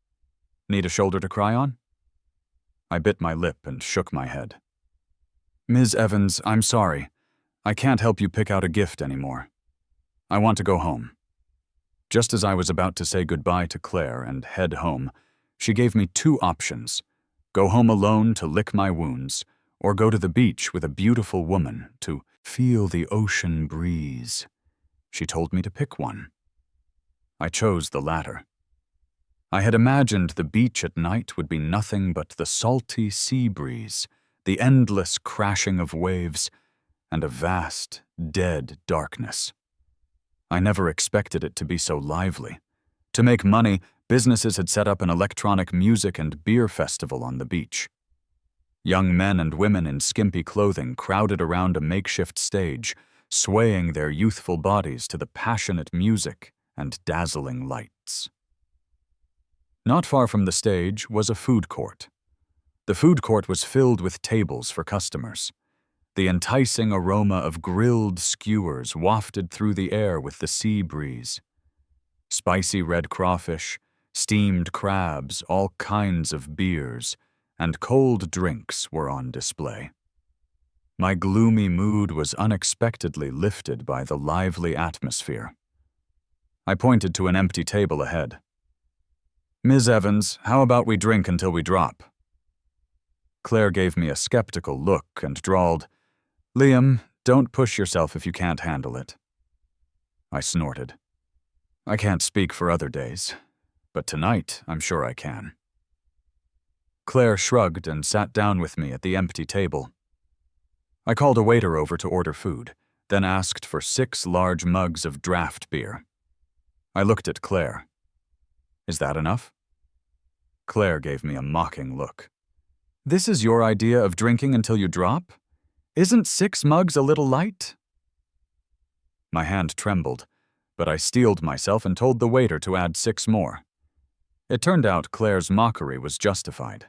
need a shoulder to cry on?" I bit my lip and shook my head. "Ms. Evans, I'm sorry. I can't help you pick out a gift anymore. I want to go home." Just as I was about to say goodbye to Claire and head home, she gave me 2 options: go home alone to lick my wounds, or go to the beach with a beautiful woman to feel the ocean breeze. She told me to pick one. I chose the latter. I had imagined the beach at night would be nothing but the salty sea breeze, the endless crashing of waves, and a vast, dead darkness. I never expected it to be so lively. To make money, businesses had set up an electronic music and beer festival on the beach. Young men and women in skimpy clothing crowded around a makeshift stage, swaying their youthful bodies to the passionate music and dazzling lights. Not far from the stage was a food court. The food court was filled with tables for customers. The enticing aroma of grilled skewers wafted through the air with the sea breeze. Spicy red crawfish, steamed crabs, all kinds of beers, and cold drinks were on display. My gloomy mood was unexpectedly lifted by the lively atmosphere. I pointed to an empty table ahead. "Ms. Evans, how about we drink until we drop?" Claire gave me a skeptical look and drawled, "Liam, don't push yourself if you can't handle it." I snorted. "I can't speak for other days, but tonight I'm sure I can." Claire shrugged and sat down with me at the empty table. I called a waiter over to order food, then asked for 6 large mugs of draft beer. I looked at Claire. "Is that enough?" Claire gave me a mocking look. "This is your idea of drinking until you drop? Isn't 6 mugs a little light?" My hand trembled, but I steeled myself and told the waiter to add 6 more. It turned out Claire's mockery was justified.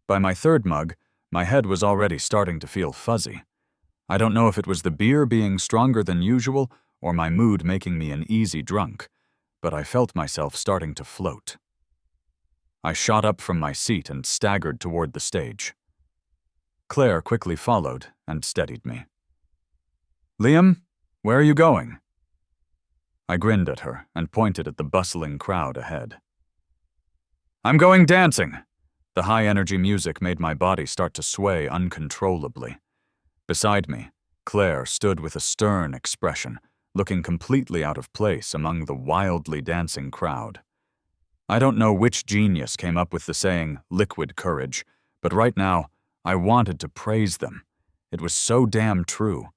By my 3rd mug, my head was already starting to feel fuzzy. I don't know if it was the beer being stronger than usual or my mood making me an easy drunk, but I felt myself starting to float. I shot up from my seat and staggered toward the stage. Claire quickly followed and steadied me. "Liam, where are you going?" I grinned at her and pointed at the bustling crowd ahead. "I'm going dancing." The high-energy music made my body start to sway uncontrollably. Beside me, Claire stood with a stern expression, looking completely out of place among the wildly dancing crowd. I don't know which genius came up with the saying, "liquid courage," but right now, I wanted to praise them. It was so damn true.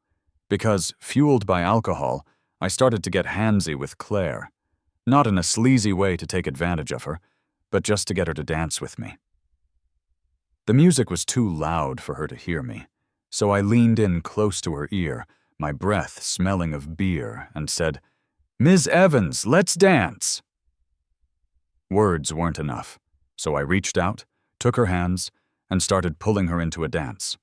Because, fueled by alcohol, I started to get handsy with Claire. Not in a sleazy way to take advantage of her, but just to get her to dance with me. The music was too loud for her to hear me, so I leaned in close to her ear, my breath smelling of beer, and said, "Ms. Evans, let's dance." Words weren't enough, so I reached out, took her hands, and started pulling her into a dance.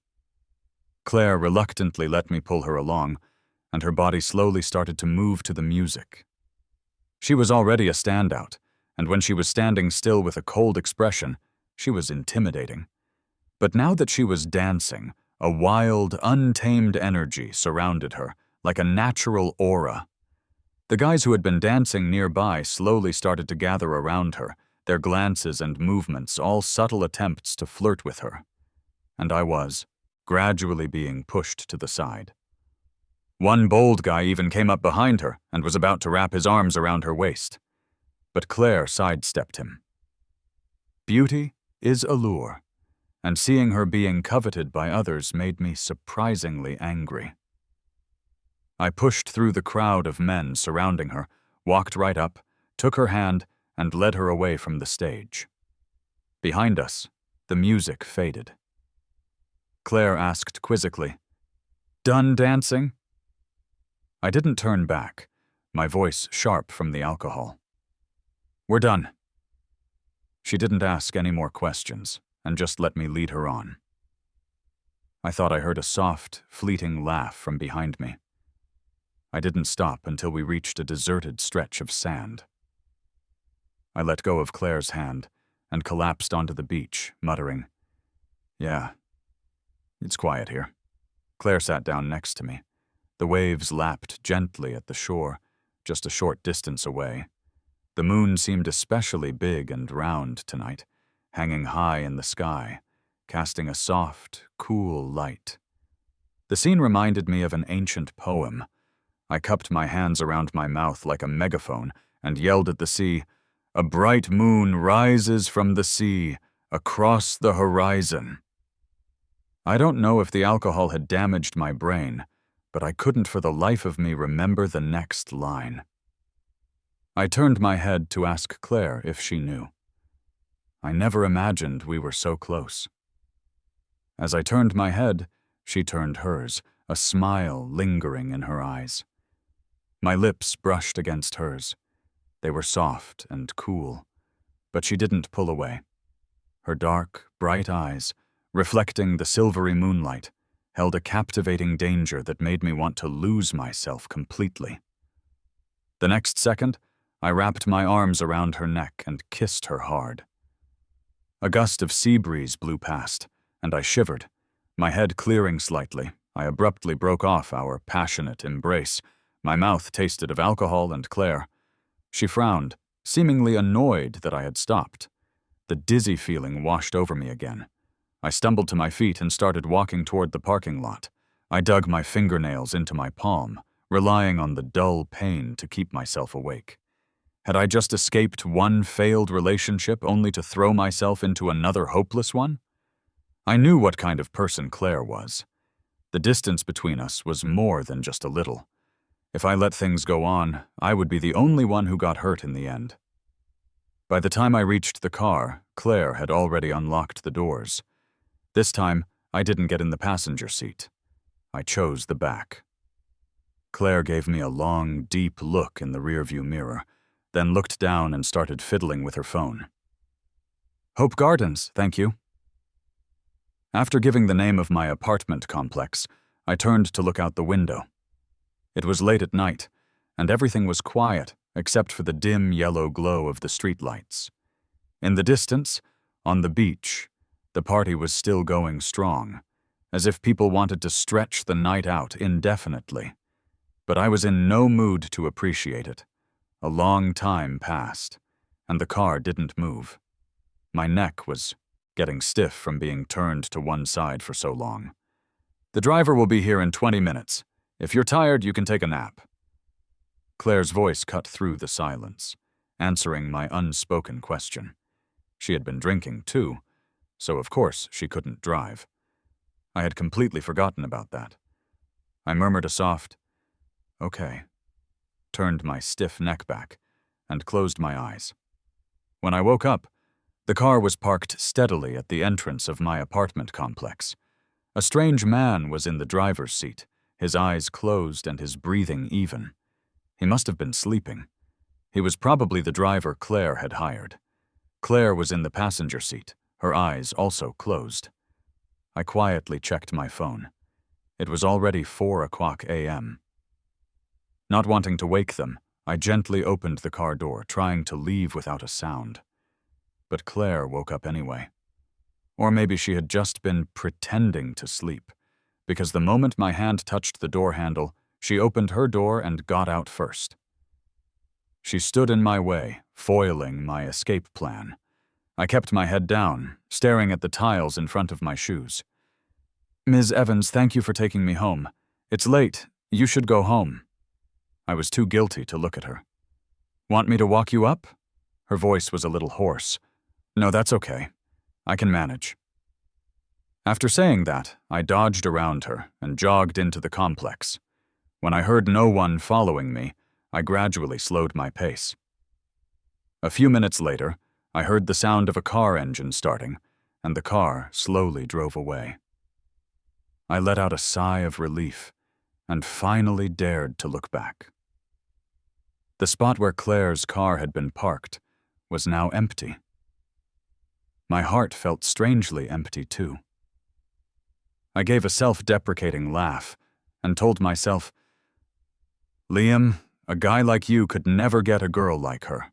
Claire reluctantly let me pull her along, and her body slowly started to move to the music. She was already a standout, and when she was standing still with a cold expression, she was intimidating. But now that she was dancing, a wild, untamed energy surrounded her, like a natural aura. The guys who had been dancing nearby slowly started to gather around her, their glances and movements all subtle attempts to flirt with her. And I was, gradually being pushed to the side. One bold guy even came up behind her and was about to wrap his arms around her waist. But Claire sidestepped him. Beauty is a lure, and seeing her being coveted by others made me surprisingly angry. I pushed through the crowd of men surrounding her, walked right up, took her hand, and led her away from the stage. Behind us, the music faded. Claire asked quizzically, "Done dancing?" I didn't turn back, my voice sharp from the alcohol. "We're done." She didn't ask any more questions, and just let me lead her on. I thought I heard a soft, fleeting laugh from behind me. I didn't stop until we reached a deserted stretch of sand. I let go of Claire's hand and collapsed onto the beach, muttering, "Yeah, it's quiet here." Claire sat down next to me. The waves lapped gently at the shore, just a short distance away. The moon seemed especially big and round tonight, hanging high in the sky, casting a soft, cool light. The scene reminded me of an ancient poem. I cupped my hands around my mouth like a megaphone and yelled at the sea, "A bright moon rises from the sea, across the horizon." I don't know if the alcohol had damaged my brain, but I couldn't for the life of me remember the next line. I turned my head to ask Claire if she knew. I never imagined we were so close. As I turned my head, she turned hers, a smile lingering in her eyes. My lips brushed against hers. They were soft and cool, but she didn't pull away. Her dark, bright eyes, reflecting the silvery moonlight, held a captivating danger that made me want to lose myself completely. The next second, I wrapped my arms around her neck and kissed her hard. A gust of sea breeze blew past, and I shivered. My head clearing slightly, I abruptly broke off our passionate embrace. My mouth tasted of alcohol and Claire. She frowned, seemingly annoyed that I had stopped. The dizzy feeling washed over me again. I stumbled to my feet and started walking toward the parking lot. I dug my fingernails into my palm, relying on the dull pain to keep myself awake. Had I just escaped one failed relationship only to throw myself into another hopeless one? I knew what kind of person Claire was. The distance between us was more than just a little. If I let things go on, I would be the only one who got hurt in the end. By the time I reached the car, Claire had already unlocked the doors. This time, I didn't get in the passenger seat. I chose the back. Claire gave me a long, deep look in the rearview mirror, then looked down and started fiddling with her phone. "Hope Gardens, thank you." After giving the name of my apartment complex, I turned to look out the window. It was late at night, and everything was quiet except for the dim yellow glow of the streetlights. In the distance, on the beach, the party was still going strong, as if people wanted to stretch the night out indefinitely. But I was in no mood to appreciate it. A long time passed, and the car didn't move. My neck was getting stiff from being turned to one side for so long. "The driver will be here in 20 minutes. If you're tired, you can take a nap." Claire's voice cut through the silence, answering my unspoken question. She had been drinking, too, so of course she couldn't drive. I had completely forgotten about that. I murmured a soft, "Okay," turned my stiff neck back, and closed my eyes. When I woke up, the car was parked steadily at the entrance of my apartment complex. A strange man was in the driver's seat, his eyes closed and his breathing even. He must have been sleeping. He was probably the driver Claire had hired. Claire was in the passenger seat, her eyes also closed. I quietly checked my phone. It was already 4:00 a.m. Not wanting to wake them, I gently opened the car door, trying to leave without a sound. But Claire woke up anyway. Or maybe she had just been pretending to sleep, because the moment my hand touched the door handle, she opened her door and got out first. She stood in my way, foiling my escape plan. I kept my head down, staring at the tiles in front of my shoes. "Ms. Evans, thank you for taking me home. It's late. You should go home." I was too guilty to look at her. "Want me to walk you up?" Her voice was a little hoarse. "No, that's okay. I can manage." After saying that, I dodged around her and jogged into the complex. When I heard no one following me, I gradually slowed my pace. A few minutes later, I heard the sound of a car engine starting, and the car slowly drove away. I let out a sigh of relief and finally dared to look back. The spot where Claire's car had been parked was now empty. My heart felt strangely empty, too. I gave a self-deprecating laugh and told myself, "Liam, a guy like you could never get a girl like her."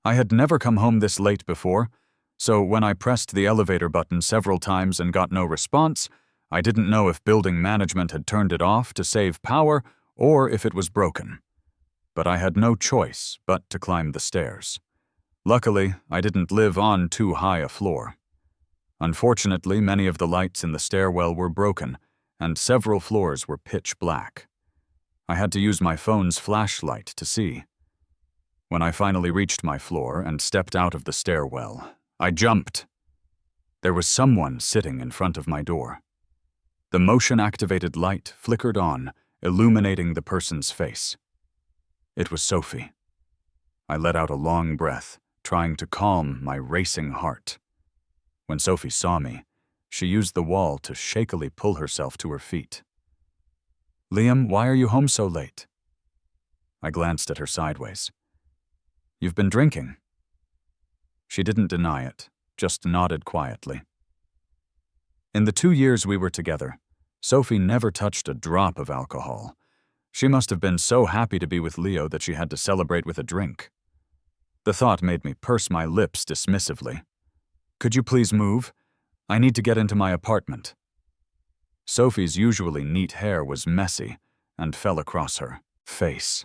I had never come home this late before, so when I pressed the elevator button several times and got no response, I didn't know if building management had turned it off to save power or if it was broken. But I had no choice but to climb the stairs. Luckily, I didn't live on too high a floor. Unfortunately, many of the lights in the stairwell were broken, and several floors were pitch black. I had to use my phone's flashlight to see. When I finally reached my floor and stepped out of the stairwell, I jumped. There was someone sitting in front of my door. The motion-activated light flickered on, illuminating the person's face. It was Sophie. I let out a long breath, trying to calm my racing heart. When Sophie saw me, she used the wall to shakily pull herself to her feet. "Liam, why are you home so late?" I glanced at her sideways. "You've been drinking." She didn't deny it, just nodded quietly. In the 2 years we were together, Sophie never touched a drop of alcohol. She must have been so happy to be with Leo that she had to celebrate with a drink. The thought made me purse my lips dismissively. "Could you please move? I need to get into my apartment." Sophie's usually neat hair was messy and fell across her face.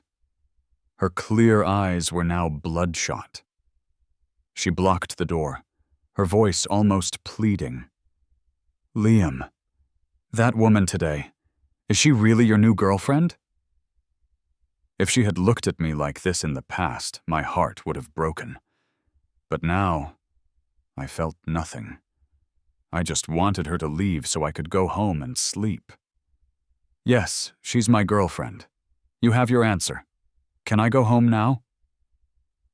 Her clear eyes were now bloodshot. She blocked the door, her voice almost pleading. "Liam, that woman today, is she really your new girlfriend?" If she had looked at me like this in the past, my heart would have broken. But now, I felt nothing. I just wanted her to leave so I could go home and sleep. "Yes, she's my girlfriend. You have your answer. Can I go home now?"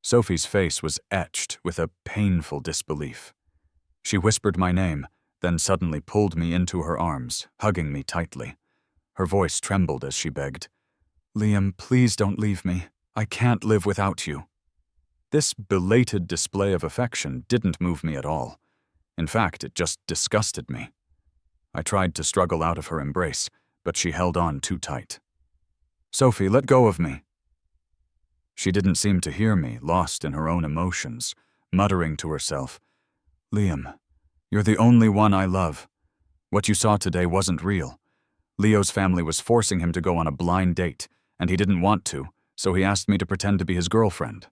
Sophie's face was etched with a painful disbelief. She whispered my name, then suddenly pulled me into her arms, hugging me tightly. Her voice trembled as she begged, "Liam, please don't leave me. I can't live without you." This belated display of affection didn't move me at all. In fact, it just disgusted me. I tried to struggle out of her embrace, but she held on too tight. "Sophie, let go of me." She didn't seem to hear me, lost in her own emotions, muttering to herself, "Liam, you're the only one I love. What you saw today wasn't real. Leo's family was forcing him to go on a blind date, and he didn't want to, so he asked me to pretend to be his girlfriend."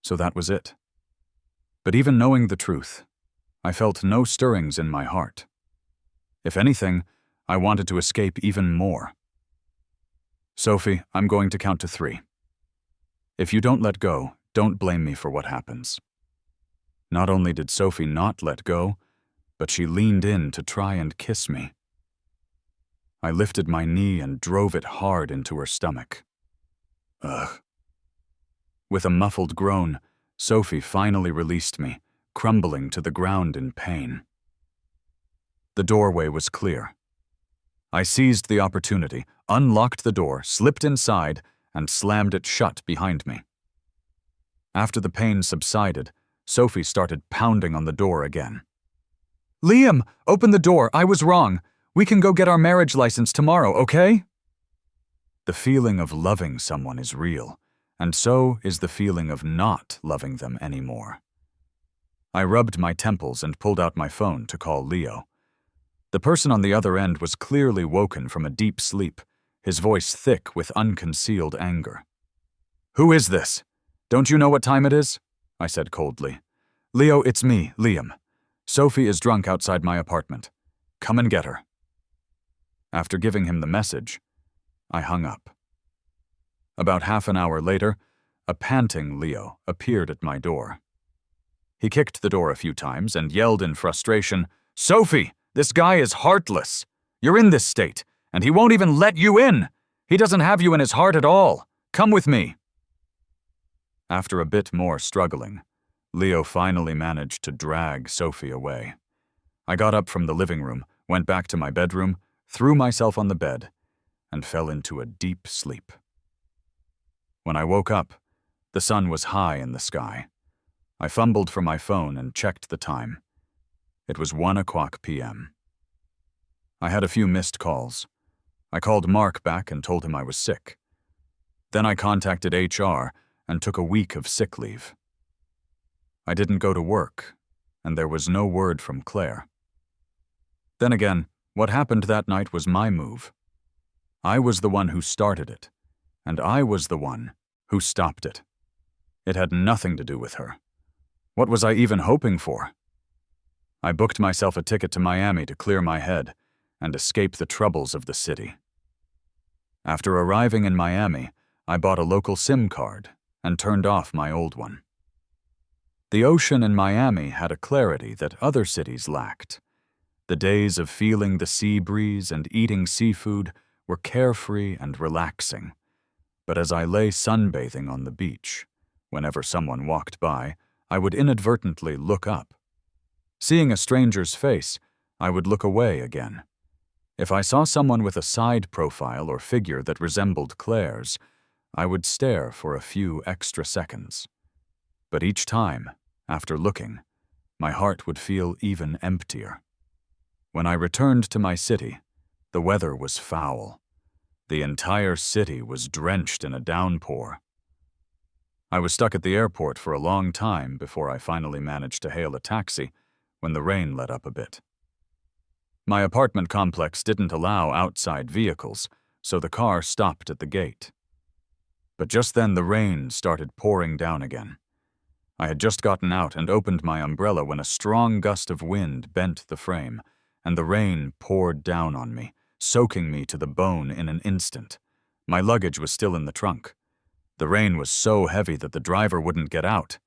So that was it. But even knowing the truth, I felt no stirrings in my heart. If anything, I wanted to escape even more. "Sophie, I'm going to count to 3. If you don't let go, don't blame me for what happens." Not only did Sophie not let go, but she leaned in to try and kiss me. I lifted my knee and drove it hard into her stomach. Ugh. With a muffled groan, Sophie finally released me, crumbling to the ground in pain. The doorway was clear. I seized the opportunity, unlocked the door, slipped inside, and slammed it shut behind me. After the pain subsided, Sophie started pounding on the door again. "Liam, open the door. I was wrong. We can go get our marriage license tomorrow, okay?" The feeling of loving someone is real, and so is the feeling of not loving them anymore. I rubbed my temples and pulled out my phone to call Leo. The person on the other end was clearly woken from a deep sleep, his voice thick with unconcealed anger. "Who is this? Don't you know what time it is?" I said coldly. "Leo, it's me, Liam. Sophie is drunk outside my apartment. Come and get her." After giving him the message, I hung up. About half an hour later, a panting Leo appeared at my door. He kicked the door a few times and yelled in frustration, "Sophie, this guy is heartless. You're in this state, and he won't even let you in. He doesn't have you in his heart at all. Come with me." After a bit more struggling, Leo finally managed to drag Sophie away. I got up from the living room, went back to my bedroom, threw myself on the bed, and fell into a deep sleep. When I woke up, the sun was high in the sky. I fumbled for my phone and checked the time. It was 1:00 p.m. I had a few missed calls. I called Mark back and told him I was sick. Then I contacted HR and took a week of sick leave. I didn't go to work, and there was no word from Claire. Then again, what happened that night was my move. I was the one who started it, and I was the one who stopped it. It had nothing to do with her. What was I even hoping for? I booked myself a ticket to Miami to clear my head and escape the troubles of the city. After arriving in Miami, I bought a local SIM card and turned off my old one. The ocean in Miami had a clarity that other cities lacked. The days of feeling the sea breeze and eating seafood were carefree and relaxing. But as I lay sunbathing on the beach, whenever someone walked by, I would inadvertently look up. Seeing a stranger's face, I would look away again. If I saw someone with a side profile or figure that resembled Claire's, I would stare for a few extra seconds. But each time, after looking, my heart would feel even emptier. When I returned to my city, the weather was foul. The entire city was drenched in a downpour. I was stuck at the airport for a long time before I finally managed to hail a taxi when the rain let up a bit. My apartment complex didn't allow outside vehicles, so the car stopped at the gate. But just then the rain started pouring down again. I had just gotten out and opened my umbrella when a strong gust of wind bent the frame, and the rain poured down on me, soaking me to the bone in an instant. My luggage was still in the trunk. The rain was so heavy that the driver wouldn't get out.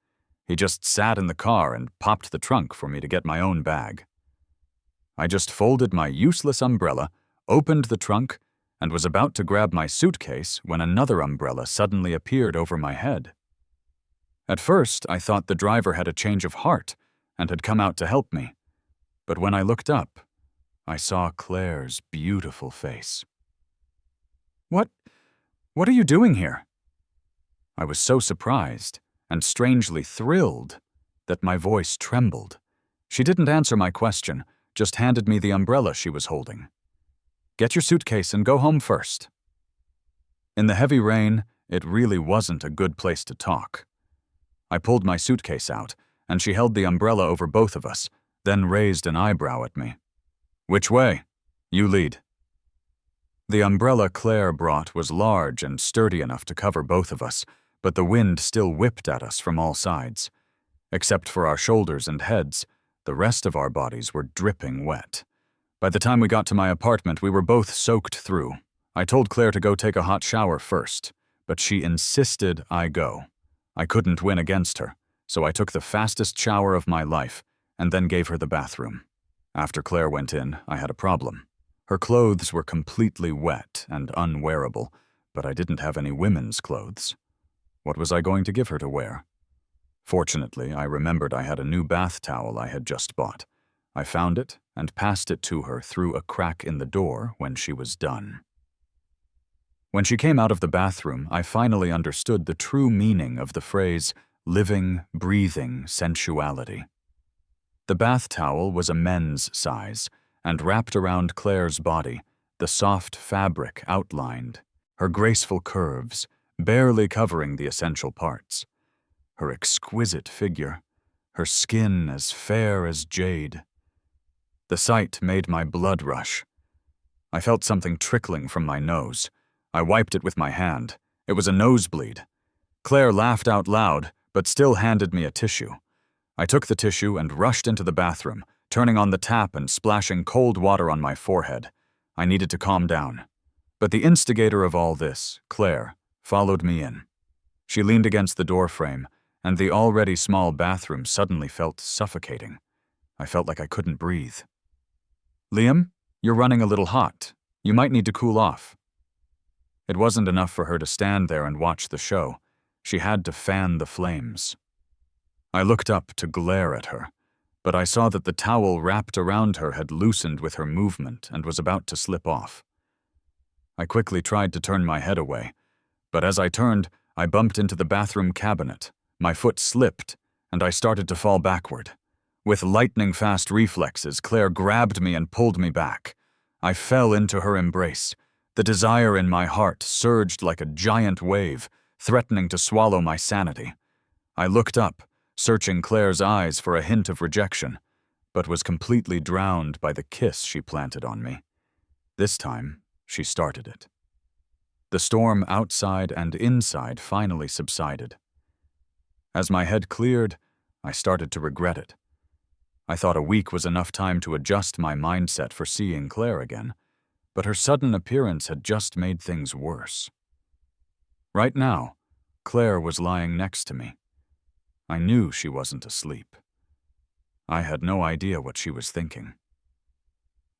He just sat in the car and popped the trunk for me to get my own bag. I just folded my useless umbrella, opened the trunk, and was about to grab my suitcase when another umbrella suddenly appeared over my head. At first, I thought the driver had a change of heart and had come out to help me. But when I looked up, I saw Claire's beautiful face. What are you doing here?" I was so surprised and strangely thrilled that my voice trembled. She didn't answer my question, just handed me the umbrella she was holding. "Get your suitcase and go home first." In the heavy rain, it really wasn't a good place to talk. I pulled my suitcase out, and she held the umbrella over both of us, then raised an eyebrow at me. "Which way? You lead." The umbrella Claire brought was large and sturdy enough to cover both of us, but the wind still whipped at us from all sides. Except for our shoulders and heads, the rest of our bodies were dripping wet. By the time we got to my apartment, we were both soaked through. I told Claire to go take a hot shower first, but she insisted I go. I couldn't win against her, so I took the fastest shower of my life and then gave her the bathroom. After Claire went in, I had a problem. Her clothes were completely wet and unwearable, but I didn't have any women's clothes. What was I going to give her to wear? Fortunately, I remembered I had a new bath towel I had just bought. I found it and passed it to her through a crack in the door when she was done. When she came out of the bathroom, I finally understood the true meaning of the phrase, living, breathing sensuality. The bath towel was a men's size, and wrapped around Claire's body, the soft fabric outlined, her graceful curves, barely covering the essential parts. Her exquisite figure, her skin as fair as jade. The sight made my blood rush. I felt something trickling from my nose. I wiped it with my hand. It was a nosebleed. Claire laughed out loud, but still handed me a tissue. I took the tissue and rushed into the bathroom, turning on the tap and splashing cold water on my forehead. I needed to calm down. But the instigator of all this, Claire, followed me in. She leaned against the door frame, and the already small bathroom suddenly felt suffocating. I felt like I couldn't breathe. "Liam, you're running a little hot. You might need to cool off." It wasn't enough for her to stand there and watch the show. She had to fan the flames. I looked up to glare at her, but I saw that the towel wrapped around her had loosened with her movement and was about to slip off. I quickly tried to turn my head away, but as I turned, I bumped into the bathroom cabinet. My foot slipped, and I started to fall backward. With lightning-fast reflexes, Claire grabbed me and pulled me back. I fell into her embrace. The desire in my heart surged like a giant wave, threatening to swallow my sanity. I looked up, searching Claire's eyes for a hint of rejection, but was completely drowned by the kiss she planted on me. This time, she started it. The storm outside and inside finally subsided. As my head cleared, I started to regret it. I thought a week was enough time to adjust my mindset for seeing Claire again, but her sudden appearance had just made things worse. Right now, Claire was lying next to me. I knew she wasn't asleep. I had no idea what she was thinking.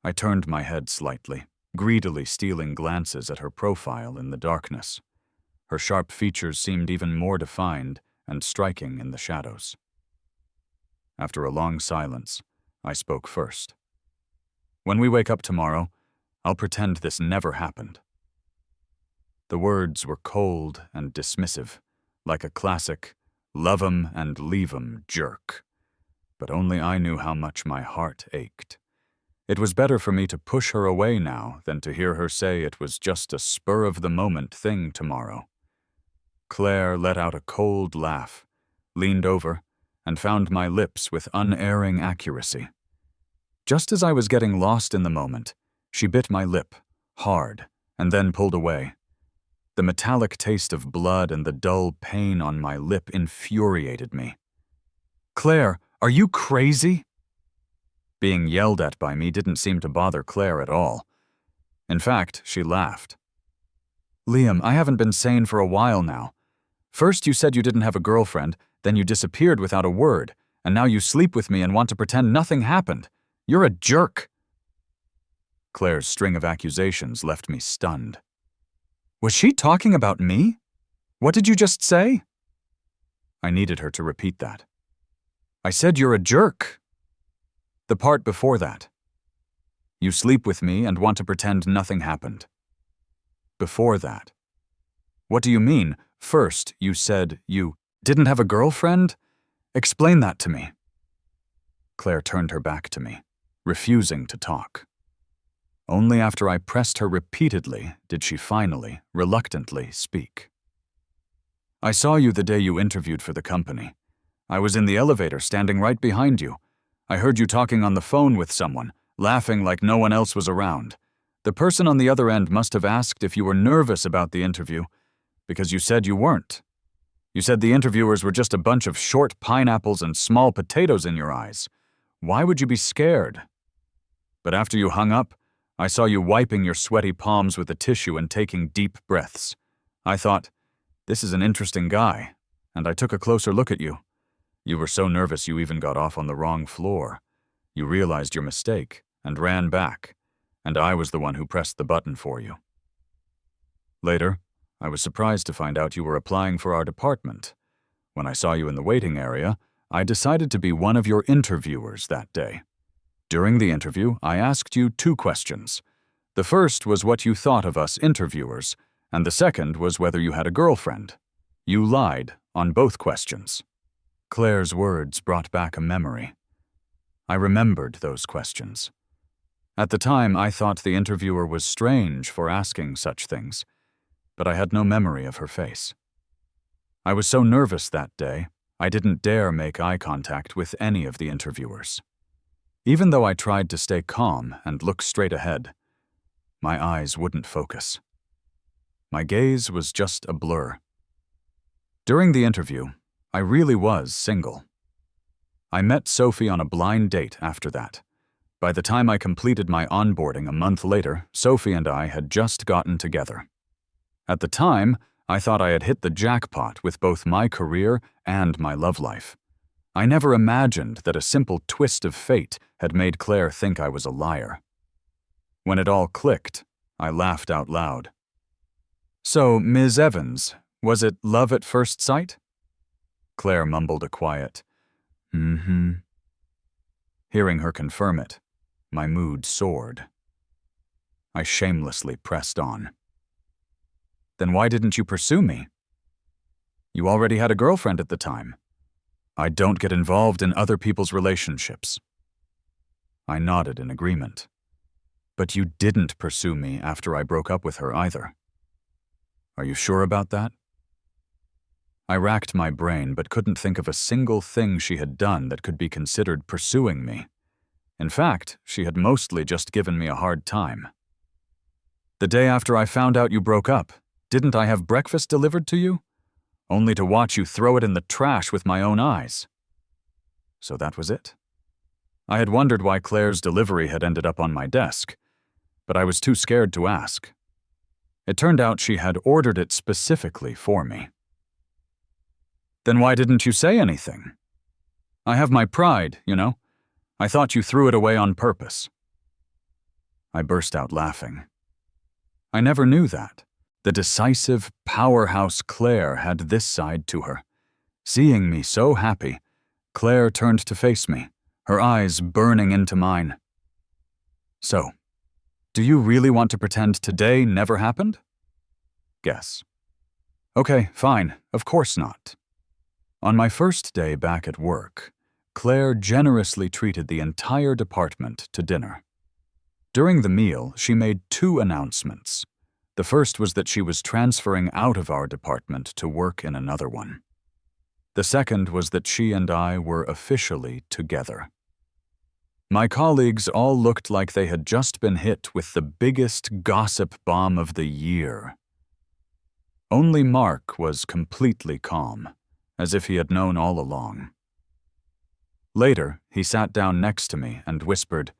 I turned my head slightly, greedily stealing glances at her profile in the darkness. Her sharp features seemed even more defined and striking in the shadows. After a long silence, I spoke first. "When we wake up tomorrow, I'll pretend this never happened." The words were cold and dismissive, like a classic love 'em and leave 'em jerk. But only I knew how much my heart ached. It was better for me to push her away now than to hear her say it was just a spur-of-the-moment thing tomorrow. Claire let out a cold laugh, leaned over, and found my lips with unerring accuracy. Just as I was getting lost in the moment, she bit my lip, hard, and then pulled away. The metallic taste of blood and the dull pain on my lip infuriated me. Claire, are you crazy? Being yelled at by me didn't seem to bother Claire at all. In fact, she laughed. Liam, I haven't been sane for a while now. First you said you didn't have a girlfriend, then you disappeared without a word, and now you sleep with me and want to pretend nothing happened. You're a jerk. Claire's string of accusations left me stunned. Was she talking about me? What did you just say? I needed her to repeat that. I said you're a jerk. The part before that. You sleep with me and want to pretend nothing happened. Before that. What do you mean? First, you said you didn't have a girlfriend? Explain that to me. Claire turned her back to me, refusing to talk. Only after I pressed her repeatedly did she finally, reluctantly, speak. I saw you the day you interviewed for the company. I was in the elevator, standing right behind you. I heard you talking on the phone with someone, laughing like no one else was around. The person on the other end must have asked if you were nervous about the interview, because you said you weren't. You said the interviewers were just a bunch of short pineapples and small potatoes in your eyes. Why would you be scared? But after you hung up, I saw you wiping your sweaty palms with a tissue and taking deep breaths. I thought, this is an interesting guy, and I took a closer look at you. You were so nervous you even got off on the wrong floor. You realized your mistake and ran back, and I was the one who pressed the button for you. Later, I was surprised to find out you were applying for our department. When I saw you in the waiting area, I decided to be one of your interviewers that day. During the interview, I asked you 2 questions. The first was what you thought of us interviewers, and the second was whether you had a girlfriend. You lied on both questions. Claire's words brought back a memory. I remembered those questions. At the time, I thought the interviewer was strange for asking such things, but I had no memory of her face. I was so nervous that day, I didn't dare make eye contact with any of the interviewers. Even though I tried to stay calm and look straight ahead, my eyes wouldn't focus. My gaze was just a blur. During the interview, I really was single. I met Sophie on a blind date after that. By the time I completed my onboarding a month later, Sophie and I had just gotten together. At the time, I thought I had hit the jackpot with both my career and my love life. I never imagined that a simple twist of fate had made Claire think I was a liar. When it all clicked, I laughed out loud. So, Ms. Evans, was it love at first sight? Claire mumbled a quiet, "Mm-hmm." Hearing her confirm it, my mood soared. I shamelessly pressed on. Then why didn't you pursue me? You already had a girlfriend at the time. I don't get involved in other people's relationships. I nodded in agreement. But you didn't pursue me after I broke up with her either. Are you sure about that? I racked my brain but couldn't think of a single thing she had done that could be considered pursuing me. In fact, she had mostly just given me a hard time. The day after I found out you broke up, didn't I have breakfast delivered to you? Only to watch you throw it in the trash with my own eyes. So that was it. I had wondered why Claire's delivery had ended up on my desk, but I was too scared to ask. It turned out she had ordered it specifically for me. Then why didn't you say anything? I have my pride, you know. I thought you threw it away on purpose. I burst out laughing. I never knew that. The decisive, powerhouse Claire had this side to her. Seeing me so happy, Claire turned to face me, her eyes burning into mine. So, do you really want to pretend today never happened? Guess. Okay, fine, of course not. On my first day back at work, Claire generously treated the entire department to dinner. During the meal, she made 2 announcements. The first was that she was transferring out of our department to work in another one. The second was that she and I were officially together. My colleagues all looked like they had just been hit with the biggest gossip bomb of the year. Only Mark was completely calm, as if he had known all along. Later, he sat down next to me and whispered,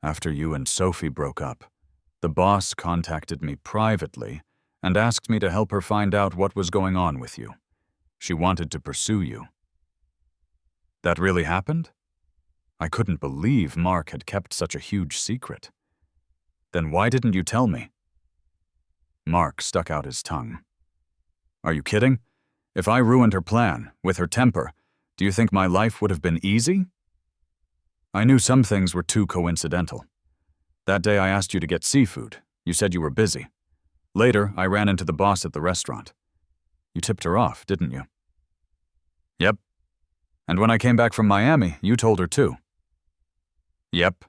"After you and Sophie broke up, the boss contacted me privately and asked me to help her find out what was going on with you. She wanted to pursue you." That really happened? I couldn't believe Mark had kept such a huge secret. Then why didn't you tell me? Mark stuck out his tongue. Are you kidding? If I ruined her plan, with her temper, do you think my life would have been easy? I knew some things were too coincidental. That day I asked you to get seafood. You said you were busy. Later, I ran into the boss at the restaurant. You tipped her off, didn't you? Yep. And when I came back from Miami, you told her too. Yep.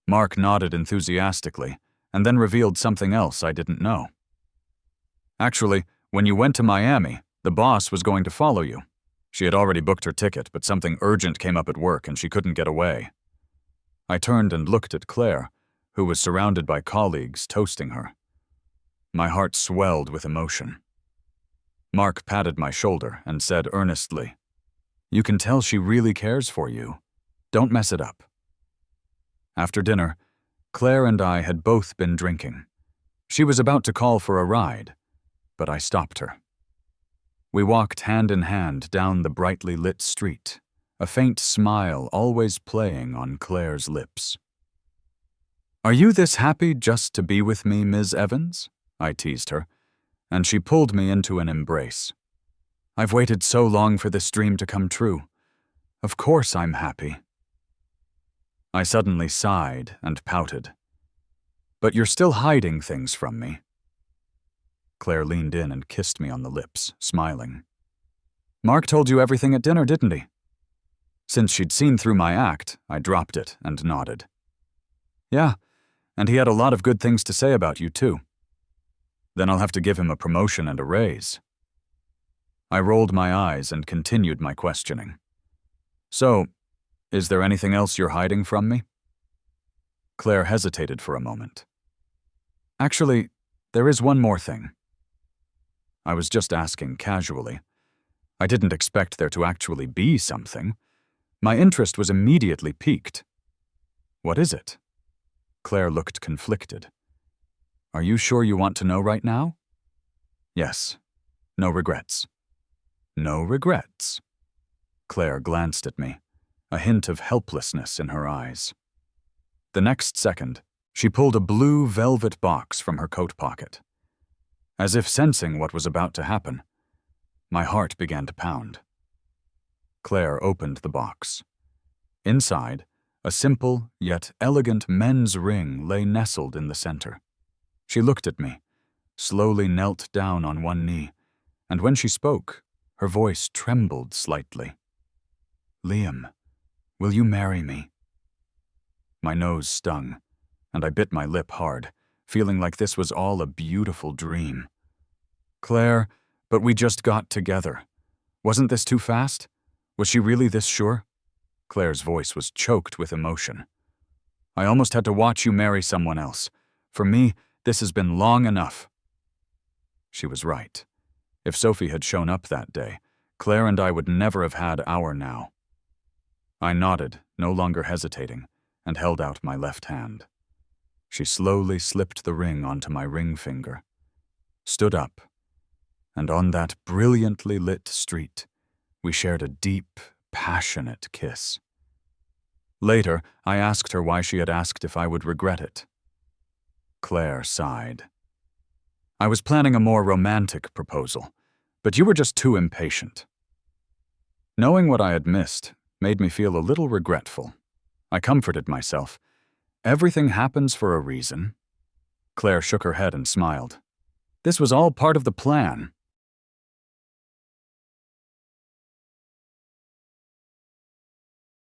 Mark nodded enthusiastically, and then revealed something else I didn't know. Actually, when you went to Miami, the boss was going to follow you. She had already booked her ticket, but something urgent came up at work and she couldn't get away. I turned and looked at Claire, who was surrounded by colleagues toasting her. My heart swelled with emotion. Mark patted my shoulder and said earnestly, "You can tell she really cares for you. Don't mess it up." After dinner, Claire and I had both been drinking. She was about to call for a ride, but I stopped her. We walked hand in hand down the brightly lit street, a faint smile always playing on Claire's lips. "Are you this happy just to be with me, Ms. Evans?" I teased her, and she pulled me into an embrace. "I've waited so long for this dream to come true. Of course I'm happy." I suddenly sighed and pouted. "But you're still hiding things from me." Claire leaned in and kissed me on the lips, smiling. "Mark told you everything at dinner, didn't he?" Since she'd seen through my act, I dropped it and nodded. "Yeah, and he had a lot of good things to say about you, too." "Then I'll have to give him a promotion and a raise." I rolled my eyes and continued my questioning. "So, is there anything else you're hiding from me?" Claire hesitated for a moment. "Actually, there is one more thing." I was just asking casually. I didn't expect there to actually be something. My interest was immediately piqued. "What is it?" Claire looked conflicted. "Are you sure you want to know right now?" "Yes. No regrets." "No regrets?" Claire glanced at me, a hint of helplessness in her eyes. The next second, she pulled a blue velvet box from her coat pocket. As if sensing what was about to happen, my heart began to pound. Claire opened the box. Inside, a simple yet elegant men's ring lay nestled in the center. She looked at me, slowly knelt down on one knee, and when she spoke, her voice trembled slightly. "Liam, will you marry me?" My nose stung, and I bit my lip hard, feeling like this was all a beautiful dream. "Claire, but we just got together. Wasn't this too fast? Was she really this sure?" Claire's voice was choked with emotion. "I almost had to watch you marry someone else. For me, this has been long enough." She was right. If Sophie had shown up that day, Claire and I would never have had our now. I nodded, no longer hesitating, and held out my left hand. She slowly slipped the ring onto my ring finger, stood up, and on that brilliantly lit street, we shared a deep, passionate kiss. Later, I asked her why she had asked if I would regret it. Claire sighed. "I was planning a more romantic proposal, but you were just too impatient." Knowing what I had missed made me feel a little regretful. I comforted myself. Everything happens for a reason. Claire shook her head and smiled. "This was all part of the plan.